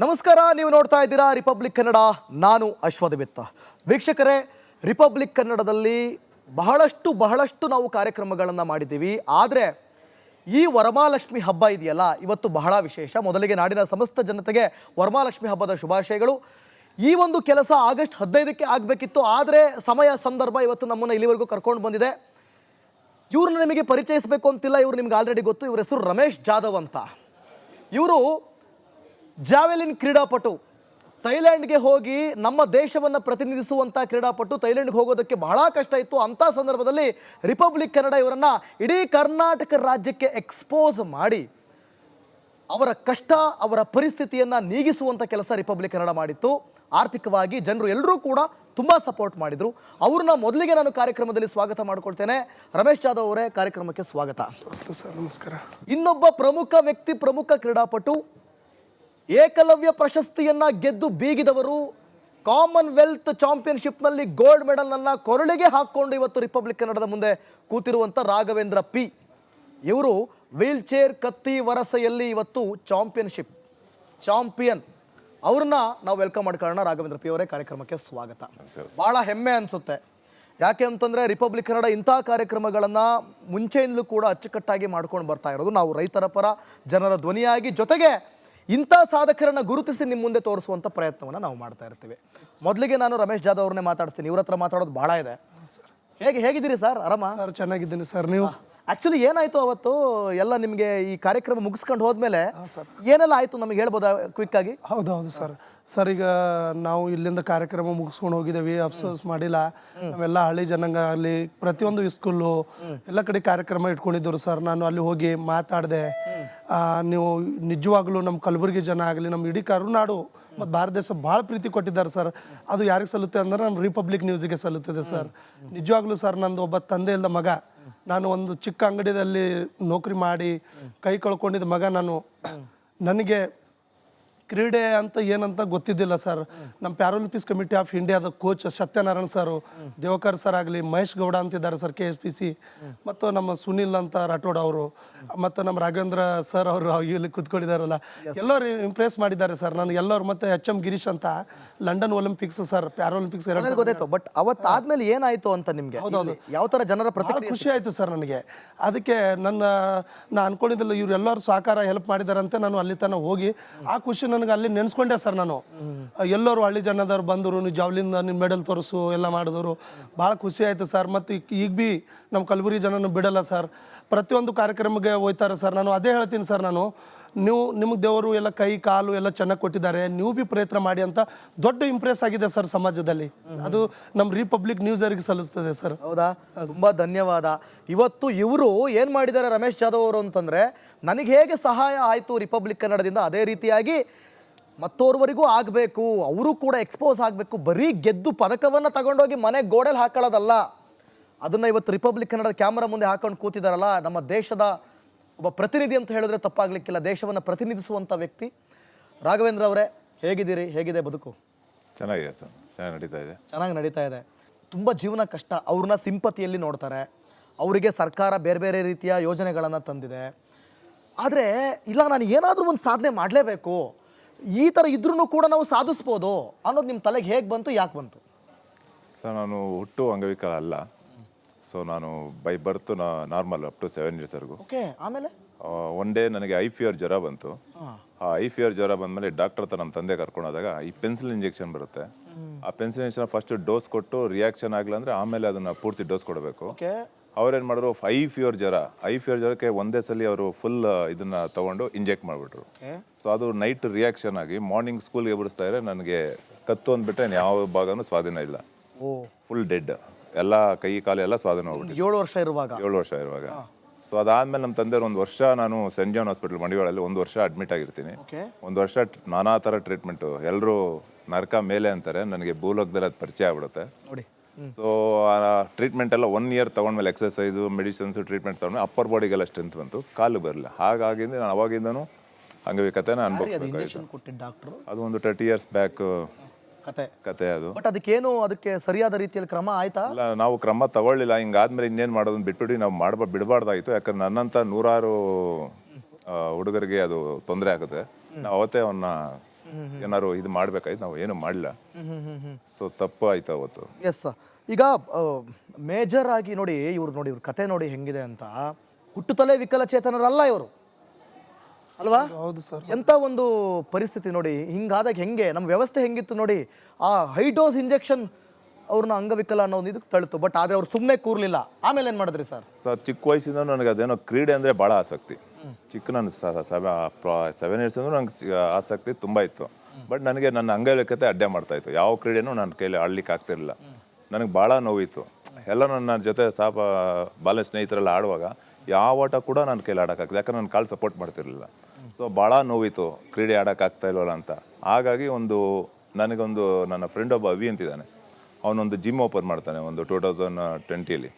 ನಮಸ್ಕಾರ, ನೀವು ನೋಡ್ತಾ ಇದ್ದೀರಾ ರಿಪಬ್ಲಿಕ್ ಕನ್ನಡ. ನಾನು ಅಶ್ವಥ್. ವೀಕ್ಷಕರೇ, ರಿಪಬ್ಲಿಕ್ ಕನ್ನಡದಲ್ಲಿ ಬಹಳಷ್ಟು ನಾವು ಕಾರ್ಯಕ್ರಮಗಳನ್ನು ಮಾಡಿದ್ದೀವಿ. ಆದರೆ ಈ ವರಮಹಾಲಕ್ಷ್ಮಿ ಹಬ್ಬ ಇದೆಯಲ್ಲ, ಇವತ್ತು ಬಹಳ ವಿಶೇಷ. ಮೊದಲಿಗೆ ನಾಡಿನ ಸಮಸ್ತ ಜನತೆಗೆ ವರಮಹಾಲಕ್ಷ್ಮಿ ಹಬ್ಬದ ಶುಭಾಶಯಗಳು. ಈ ಒಂದು ಕೆಲಸ ಆಗಸ್ಟ್ 15ಕ್ಕೆ ಆಗಬೇಕಿತ್ತು, ಆದರೆ ಸಮಯ ಸಂದರ್ಭ ಇವತ್ತು ನಮ್ಮನ್ನು ಇಲ್ಲಿವರೆಗೂ ಕರ್ಕೊಂಡು ಬಂದಿದೆ. ಇವ್ರನ್ನ ನಿಮಗೆ ಪರಿಚಯಿಸಬೇಕು ಅಂತಿಲ್ಲ, ಇವರು ನಿಮ್ಗೆ ಆಲ್ರೆಡಿ ಗೊತ್ತು. ಇವ್ರ ಹೆಸರು ರಮೇಶ್ ಜಾಧವ್ ಅಂತ. ಇವರು ಜಾವೆಲಿನ್ ಕ್ರೀಡಾಪಟು. ಥೈಲ್ಯಾಂಡ್ಗೆ ಹೋಗಿ ನಮ್ಮ ದೇಶವನ್ನು ಪ್ರತಿನಿಧಿಸುವಂಥ ಕ್ರೀಡಾಪಟು. ಥೈಲ್ಯಾಂಡ್ಗೆ ಹೋಗೋದಕ್ಕೆ ಬಹಳ ಕಷ್ಟ ಇತ್ತು. ಅಂಥ ಸಂದರ್ಭದಲ್ಲಿ ರಿಪಬ್ಲಿಕ್ ಕನ್ನಡ ಇವರನ್ನು ಇಡೀ ಕರ್ನಾಟಕ ರಾಜ್ಯಕ್ಕೆ ಎಕ್ಸ್ಪೋಸ್ ಮಾಡಿ ಅವರ ಕಷ್ಟ, ಅವರ ಪರಿಸ್ಥಿತಿಯನ್ನು ನೀಗಿಸುವಂಥ ಕೆಲಸ ರಿಪಬ್ಲಿಕ್ ಕನ್ನಡ ಮಾಡಿತ್ತು. ಆರ್ಥಿಕವಾಗಿ ಜನರು ಎಲ್ಲರೂ ಕೂಡ ತುಂಬ ಸಪೋರ್ಟ್ ಮಾಡಿದರು. ಅವ್ರನ್ನ ಮೊದಲಿಗೆ ನಾನು ಕಾರ್ಯಕ್ರಮದಲ್ಲಿ ಸ್ವಾಗತ ಮಾಡಿಕೊಳ್ತೇನೆ. ರಮೇಶ್ ಜಾಧವ್ ಅವರೇ, ಕಾರ್ಯಕ್ರಮಕ್ಕೆ ಸ್ವಾಗತ. ಸರ್ ನಮಸ್ಕಾರ. ಇನ್ನೊಬ್ಬ ಪ್ರಮುಖ ವ್ಯಕ್ತಿ, ಪ್ರಮುಖ ಕ್ರೀಡಾಪಟು, ಏಕಲವ್ಯ ಪ್ರಶಸ್ತಿಯನ್ನ ಗೆದ್ದು ಬೀಗಿದವರು, ಕಾಮನ್ವೆಲ್ತ್ ಚಾಂಪಿಯನ್ಶಿಪ್ನಲ್ಲಿ ಗೋಲ್ಡ್ ಮೆಡಲ್ನ ಕೊರಳಿಗೆ ಹಾಕ್ಕೊಂಡು ಇವತ್ತು ರಿಪಬ್ಲಿಕ್ ಕನ್ನಡದ ಮುಂದೆ ಕೂತಿರುವಂಥ ರಾಘವೇಂದ್ರ ಪಿ. ಇವರು ವೀಲ್ ಚೇರ್ ಕತ್ತಿ ವರಸೆಯಲ್ಲಿ ಇವತ್ತು ಚಾಂಪಿಯನ್. ಅವ್ರನ್ನ ನಾವು ವೆಲ್ಕಮ್ ಮಾಡ್ಕೊಳ್ಳೋಣ. ರಾಘವೇಂದ್ರ ಪಿ ಅವರೇ, ಕಾರ್ಯಕ್ರಮಕ್ಕೆ ಸ್ವಾಗತ. ಭಾಳ ಹೆಮ್ಮೆ ಅನಿಸುತ್ತೆ. ಯಾಕೆ ಅಂತಂದರೆ ರಿಪಬ್ಲಿಕ್ ಕನ್ನಡ ಇಂಥ ಕಾರ್ಯಕ್ರಮಗಳನ್ನು ಮುಂಚೆಯಿಂದಲೂ ಕೂಡ ಅಚ್ಚುಕಟ್ಟಾಗಿ ಮಾಡ್ಕೊಂಡು ಬರ್ತಾ ಇರೋದು. ನಾವು ರೈತರ ಪರ, ಜನರ ಧ್ವನಿಯಾಗಿ, ಜೊತೆಗೆ ಇಂಥ ಸಾಧಕರನ್ನು ಗುರುತಿಸಿ ನಿಮ್ಮ ಮುಂದೆ ತೋರಿಸುವಂಥ ಪ್ರಯತ್ನವನ್ನು ನಾವು ಮಾಡ್ತಾ ಇರ್ತೀವಿ. ಮೊದಲಿಗೆ ನಾನು ರಮೇಶ್ ಜಾಧವ್ ಅವ್ರನ್ನೇ ಮಾತಾಡ್ತೀನಿ. ಇವ್ರ ಹತ್ರ ಮಾತಾಡೋದು ಭಾಳ ಇದೆ. ಹೇಗಿದ್ದೀರಿ ಸರ್? ಆರಾಮ ಸರ್? ಚೆನ್ನಾಗಿದ್ದೀನಿ ಸರ್. ನೀವು? ಆ್ಯಕ್ಚುಲಿ ಏನಾಯಿತು ಅವತ್ತು ಎಲ್ಲ ನಿಮಗೆ ಈ ಕಾರ್ಯಕ್ರಮ ಮುಗಿಸ್ಕೊಂಡು ಹೋದ್ಮೇಲೆ ಏನೆಲ್ಲ ಆಯಿತು ನಮಗೆ ಹೇಳ್ಬೋದಾ ಕ್ವಿಕ್ ಆಗಿ? ಹೌದು ಸರ್, ಈಗ ನಾವು ಇಲ್ಲಿಂದ ಕಾರ್ಯಕ್ರಮ ಮುಗಿಸ್ಕೊಂಡು ಹೋಗಿದ್ದೇವೆ. ಅಫ್ಸೋಸ್ ಮಾಡಿಲ್ಲ. ನಾವೆಲ್ಲ ಹಳ್ಳಿ ಜನಾಂಗ ಅಲ್ಲಿ ಪ್ರತಿಯೊಂದು ಸ್ಕೂಲು ಎಲ್ಲ ಕಡೆ ಕಾರ್ಯಕ್ರಮ ಇಟ್ಕೊಂಡಿದ್ರು ಸರ್. ನಾನು ಅಲ್ಲಿ ಹೋಗಿ ಮಾತಾಡಿದೆ. ನೀವು ನಿಜವಾಗ್ಲೂ ನಮ್ಮ ಕಲಬುರಗಿ ಜನ ಆಗಲಿ, ನಮ್ಮ ಇಡೀ ಕರುನಾಡು ಮತ್ತು ಭಾರತ ದೇಶ ಭಾಳ ಪ್ರೀತಿ ಕೊಟ್ಟಿದ್ದಾರೆ ಸರ್. ಅದು ಯಾರಿಗೆ ಸಲ್ಲುತ್ತೆ ಅಂದ್ರೆ ನಮ್ಮ ರಿಪಬ್ಲಿಕ್ ನ್ಯೂಸಿಗೆ ಸಲ್ಲುತ್ತದೆ ಸರ್. ನಿಜವಾಗ್ಲೂ ಸರ್, ನಂದು ಒಬ್ಬ ತಂದೆ ಇಲ್ಲದ ಮಗ. ನಾನು ಒಂದು ಚಿಕ್ಕ ಅಂಗಡಿಯಲ್ಲಿ ನೌಕರಿ ಮಾಡಿ ಕೈ ಕಳ್ಕೊಂಡಿದ್ದ ಮಗ ನಾನು. ನನಗೆ ಕ್ರೀಡೆ ಅಂತ ಏನಂತ ಗೊತ್ತಿದ್ದಿಲ್ಲ ಸರ್. ನಮ್ಮ ಪ್ಯಾರಾಲಿಂಪಿಕ್ಸ್ ಕಮಿಟಿ ಆಫ್ ಇಂಡಿಯಾದ coach Satyanarayan sir, Devkar sir ಆಗಲಿ, ಮಹೇಶ್ ಗೌಡ ಅಂತಿದ್ದಾರೆ ಸರ್ KSPC, ಮತ್ತು ನಮ್ಮ ಸುನಿಲ್ ಅಂತ ರಾಠೋಡ್ ಅವರು, ಮತ್ತು ನಮ್ಮ ರಾಘವೇಂದ್ರ ಸರ್ ಅವರು ಇಲ್ಲಿ ಕೂತ್ಕೊಂಡಿದ್ದಾರಲ್ಲ, ಎಲ್ಲರೂ ಇಂಪ್ರೆಸ್ ಮಾಡಿದ್ದಾರೆ ಸರ್ ನಾನು. ಎಲ್ಲರೂ ಮತ್ತು HM ಗಿರೀಶ್ ಅಂತ ಲಂಡನ್ ಒಲಿಂಪಿಕ್ಸ್ ಸರ್, ಪ್ಯಾರಾಲಿಂಪಿಕ್ಸ್ ಗೊತ್ತಾಯ್ತು. ಬಟ್ ಅವತ್ತಾದ್ಮೇಲೆ ಏನಾಯ್ತು ಅಂತ ನಿಮ್ಗೆ? ಹೌದೌದು, ಯಾವ ಥರ ಜನರ ಪ್ರತಿಕ್ರಿಯೆ? ಖುಷಿ ಆಯಿತು ಸರ್ ನನಗೆ. ಅದಕ್ಕೆ ನಾನು ಅನ್ಕೊಂಡಿದ್ದಿಲ್ಲ ಇವ್ರು ಎಲ್ಲರೂ ಸಹಕಾರ ಹೆಲ್ಪ್ ಮಾಡಿದಾರಂತೆ. ನಾನು ಅಲ್ಲಿ ತನಕ ಹೋಗಿ ಆ ಖುಷಿ ನನಗೆ ಅಲ್ಲಿ ನೆನೆಸ್ಕೊಂಡೆ ಸರ್. ನಾನು ಎಲ್ಲರೂ ಹಳ್ಳಿ ಜನದವ್ರು ಬಂದರು, ನೀವು ಜಾವ್ಲಿಂದ ನಿಮ್ಮ ಮೆಡಲ್ ತೋರಿಸು ಎಲ್ಲ ಮಾಡಿದವರು. ಭಾಳ ಖುಷಿ ಆಯಿತು ಸರ್. ಮತ್ತು ಈಗ ಭೀ ನಮ್ಮ ಕಲಬುರಗಿ ಜನನು ಬಿಡಲ್ಲ ಸರ್. ಪ್ರತಿಯೊಂದು ಕಾರ್ಯಕ್ರಮಕ್ಕೆ ಹೋಗ್ತಾರೆ ಸರ್. ನಾನು ಅದೇ ಹೇಳ್ತೀನಿ ಸರ್, ನಿಮಗೆ ದೇವರು ಎಲ್ಲ ಕೈ ಕಾಲು ಎಲ್ಲ ಚೆನ್ನಾಗಿ ಕೊಟ್ಟಿದ್ದಾರೆ, ನೀವು ಭೀ ಪ್ರಯತ್ನ ಮಾಡಿ ಅಂತ ದೊಡ್ಡ ಇಂಪ್ರೆಸ್ ಆಗಿದೆ ಸರ್ ಸಮಾಜದಲ್ಲಿ. ಅದು ನಮ್ಮ ರಿಪಬ್ಲಿಕ್ ನ್ಯೂಸರಿಗೆ ಸಲ್ಲಿಸ್ತದೆ ಸರ್. ಹೌದಾ? ತುಂಬ ಧನ್ಯವಾದ. ಇವತ್ತು ಇವರು ಏನು ಮಾಡಿದ್ದಾರೆ ರಮೇಶ್ ಜಾಧವ್ ಅವರು ಅಂತಂದರೆ, ನನಗೆ ಹೇಗೆ ಸಹಾಯ ಆಯಿತು ರಿಪಬ್ಲಿಕ್ ಕನ್ನಡದಿಂದ, ಅದೇ ರೀತಿಯಾಗಿ ಮತ್ತೋರ್ವರಿಗೂ ಆಗಬೇಕು, ಅವರು ಕೂಡ ಎಕ್ಸ್ಪೋಸ್ ಆಗಬೇಕು. ಬರೀ ಗೆದ್ದು ಪದಕವನ್ನು ತಗೊಂಡೋಗಿ ಮನೆ ಗೋಡೆಯಲ್ಲಿ ಹಾಕೊಳ್ಳೋದಲ್ಲ, ಅದನ್ನು ಇವತ್ತು ರಿಪಬ್ಲಿಕ್ ಕನ್ನಡದ ಕ್ಯಾಮ್ರಾ ಮುಂದೆ ಹಾಕೊಂಡು ಕೂತಿದ್ದಾರಲ್ಲ, ನಮ್ಮ ದೇಶದ ಒಬ್ಬ ಪ್ರತಿನಿಧಿ ಅಂತ ಹೇಳಿದ್ರೆ ತಪ್ಪಾಗಲಿಕ್ಕಿಲ್ಲ. ದೇಶವನ್ನು ಪ್ರತಿನಿಧಿಸುವಂಥ ವ್ಯಕ್ತಿ ರಾಘವೇಂದ್ರ ಅವರೇ, ಹೇಗಿದ್ದೀರಿ? ಹೇಗಿದೆ ಬದುಕು? ಚೆನ್ನಾಗಿದೆ ಸರ್, ಚೆನ್ನಾಗಿ ನಡೀತಾ ಇದೆ. ತುಂಬ ಜೀವನ ಕಷ್ಟ. ಅವ್ರನ್ನ ಸಿಂಪತಿಯಲ್ಲಿ ನೋಡ್ತಾರೆ. ಅವರಿಗೆ ಸರ್ಕಾರ ಬೇರೆ ಬೇರೆ ರೀತಿಯ ಯೋಜನೆಗಳನ್ನು ತಂದಿದೆ. ಆದರೆ ಇಲ್ಲ, ನಾನು ಏನಾದರೂ ಒಂದು ಸಾಧನೆ ಮಾಡಲೇಬೇಕು, ಈ ಥರ ಇದ್ರೂ ಕೂಡ ನಾವು ಸಾಧಿಸ್ಬೋದು ಅನ್ನೋದು ನಿಮ್ಮ ತಲೆಗೆ ಹೇಗೆ ಬಂತು, ಯಾಕೆ ಬಂತು? ಸರ್, ನಾನು ಹುಟ್ಟು ಅಂಗವಿಕಲ ಅಲ್ಲ. ಸೊ ನಾನು by birth normal up to 7 yearsವರೆಗೂ. ಓಕೆ. ಆಮೇಲೆ ಒನ್ ಡೇ ನನಗೆ ಐ ಫಿಯರ್ ಜ್ವರ ಬಂತು. ಆ ಐ ಫಿಯರ್ ಜ್ವರ ಬಂದಮೇಲೆ ಡಾಕ್ಟರ್ ಹತ್ರ ನಮ್ಮ ತಂದೆ ಕರ್ಕೊಂಡೋದಾಗ ಈ ಪೆನ್ಸಿಲ್ ಇಂಜೆಕ್ಷನ್ ಬರುತ್ತೆ. ಆ ಪೆನ್ಸಿಲ್ ಇಂಜೆಕ್ಷನ್ ಫಸ್ಟ್ ಡೋಸ್ ಕೊಟ್ಟು ರಿಯಾಕ್ಷನ್ ಆಗಲ್ಲ ಅಂದರೆ ಆಮೇಲೆ ಅದನ್ನು ಪೂರ್ತಿ ಡೋಸ್ ಕೊಡಬೇಕು. ಅವ್ರೇನು ಮಾಡಿದ್ರು, ಐ ಫಿಯರ್ ಜ್ವರಕ್ಕೆ ಒಂದೇ ಸಲ ಅವರು ಫುಲ್ ಇದನ್ನು ತೊಗೊಂಡು ಇಂಜೆಕ್ಟ್ ಮಾಡಿಬಿಟ್ರು. ಸೊ ಅದು ನೈಟ್ ರಿಯಾಕ್ಷನ್ ಆಗಿ ಮಾರ್ನಿಂಗ್ ಸ್ಕೂಲ್ಗೆ ಬಿಡಿಸ್ತಾ ಇದ್ರೆ ನನಗೆ ಕತ್ತು ಅಂದ್ಬಿಟ್ರೆ ಯಾವ ಭಾಗನೂ ಸ್ವಾಧೀನ ಇಲ್ಲ. ಫುಲ್ ಡೆಡ್, ಎಲ್ಲ ಕೈ ಕಾಲು ಎಲ್ಲ ಸ್ವಾಧೀನ ಹೋಗ್ಬಿಟ್ಟು 7 ವರ್ಷ ಇರುವಾಗ. ಸೊ ಅದಾದಮೇಲೆ ನಮ್ಮ ತಂದೆ 1 ವರ್ಷ ನಾನು ಸೆಂಟ್ ಜಾನ್ ಹಾಸ್ಪಿಟಲ್ ಮಂಡಿವಾಳಲ್ಲಿ 1 ವರ್ಷ ಅಡ್ಮಿಟ್ ಆಗಿರ್ತೀನಿ. 1 ವರ್ಷ ನಾನಾ ಥರ ಟ್ರೀಟ್ಮೆಂಟು. ಎಲ್ಲರೂ ನರಕ ಮೇಲೆ ಅಂತಾರೆ, ನನಗೆ ಭೂಲೋಕದಲ್ಲಿ ಅದು ಪರಿಚಯ ಆಗ್ಬಿಡುತ್ತೆ. ಸೊ ಆ ಟ್ರೀಟ್ಮೆಂಟ್ ಎಲ್ಲ 1 year ತೊಗೊಂಡ್ಮೇಲೆ ಎಕ್ಸಸೈಸು, ಮೆಡಿಸಿನ್ಸು, ಟ್ರೀಟ್ಮೆಂಟ್ ತೊಗೊಂಡ್ಮೇಲೆ ಅಪ್ಪರ್ ಬಾಡಿಗೆಲ್ಲ ಸ್ಟ್ರೆಂತ್ ಬಂತು, ಕಾಲು ಬರಲಿಲ್ಲ. ಹಾಗಾಗಿ ನಾನು ಅವಾಗಿಂದನೂ ಅಂಗವಿಕತೆನ ಅನುಭವಿಸ್ಬೇಕಾಗಿತ್ತು. ಅದು ಒಂದು 30 years ಬ್ಯಾಕ್ ಕತೆ ಅದು. ಬಟ್ ಅದಕ್ಕೆ ಸರಿಯಾದ ರೀತಿಯಲ್ಲಿ ಕ್ರಮ ಆಯ್ತಾ? ಇಲ್ಲ, ನಾವು ಕ್ರಮ ತಗೊಳ್ಳಿಲ್ಲ. ಹಿಂಗಾದ್ಮೇಲೆ ಇನ್ನೇನು ಮಾಡೋದನ್ನ ಬಿಟ್ಬಿಟ್ಟು ನಾವು ಬಿಡಬಾರ್ದಾಗಿತ್ತು. ಯಾಕಂದ್ರೆ ನನ್ನಂಥ 100 ಹುಡುಗರಿಗೆ ಅದು ತೊಂದರೆ ಆಗುತ್ತೆ. ನಾವು ಅವತ್ತೇ ಅವನ್ನ ಏನಾದ್ರು ಇದು ಮಾಡ್ಬೇಕಾಯ್ತು, ನಾವು ಏನು ಮಾಡಲಿಲ್ಲ. ಸೊ ತಪ್ಪು ಆಯ್ತು ಅವತ್ತು. ಎಸ್. ಈಗ ಮೇಜರ್ ಆಗಿ ನೋಡಿ ಇವ್ರ ಕತೆ ನೋಡಿ ಹೆಂಗಿದೆ ಅಂತ. ಹುಟ್ಟುತ್ತಲೇ ವಿಕಲಚೇತನರಲ್ಲ ಇವರು ಅಲ್ವಾ? ಹೌದು ಸರ್. ಎಂಥ ಒಂದು ಪರಿಸ್ಥಿತಿ ನೋಡಿ. ಹಿಂಗಾದಾಗ ಹೆಂಗೆ ನಮ್ಮ ವ್ಯವಸ್ಥೆ ಹೆಂಗಿತ್ತು ನೋಡಿ. ಆ ಹೈ ಡೋಸ್ ಇಂಜೆಕ್ಷನ್ ಅವ್ರನ್ನ ಅಂಗವಿಕಲ ಅನ್ನೋ ಒಂದು ಇದಕ್ಕೆ ತಳ್ತು. ಬಟ್ ಆದರೆ ಅವ್ರು ಸುಮ್ಮನೆ ಕೂರ್ಲಿಲ್ಲ. ಆಮೇಲೆ ಏನು ಮಾಡಿದ್ರಿ ಸರ್? ಸರ್ ಚಿಕ್ಕ ವಯಸ್ಸಿಂದ ನನಗೆ ಅದೇನೋ ಕ್ರೀಡೆ ಅಂದರೆ ಭಾಳ ಆಸಕ್ತಿ. ಚಿಕ್ಕ ನಾನು 7 ಇಯರ್ಸ್ ಅಂದ್ರೆ ನಂಗೆ ಆಸಕ್ತಿ ತುಂಬ ಇತ್ತು. ಬಟ್ ನನಗೆ ನನ್ನ ಅಂಗವಿಕಲತೆ ಅಡ್ಡ ಮಾಡ್ತಾಯಿತ್ತು. ಯಾವ ಕ್ರೀಡೆನೂ ನನ್ನ ಕೈಲಿ ಆಡ್ಲಿಕ್ಕೆ ಆಗ್ತಿರಲಿಲ್ಲ. ನನಗೆ ಭಾಳ ನೋವಿತ್ತು. ಎಲ್ಲ ನನ್ನ ಜೊತೆ ಬಾಲ್ಯ ಸ್ನೇಹಿತರೆಲ್ಲ ಆಡುವಾಗ ಯಾವ ಆಟ ಕೂಡ ನನ್ನ ಕೈಲಿ ಆಡೋಕ್ಕಾಗ್ತದೆ, ಯಾಕಂದ್ರೆ ನನ್ನ ಕಾಲು ಸಪೋರ್ಟ್ ಮಾಡ್ತಿರಲಿಲ್ಲ. ಸೊ ಭಾಳ ನೋವಿತ್ತು ಕ್ರೀಡೆ ಆಡೋಕ್ಕಾಗ್ತಾ ಇಲ್ವಲ್ಲ ಅಂತ. ಹಾಗಾಗಿ ನನಗೊಂದು ನನ್ನ ಫ್ರೆಂಡ್ ಒಬ್ಬ ಅವಿ ಅಂತಿದ್ದಾನೆ. ಅವನೊಂದು ಜಿಮ್ ಓಪನ್ ಮಾಡ್ತಾನೆ ಒಂದು 2020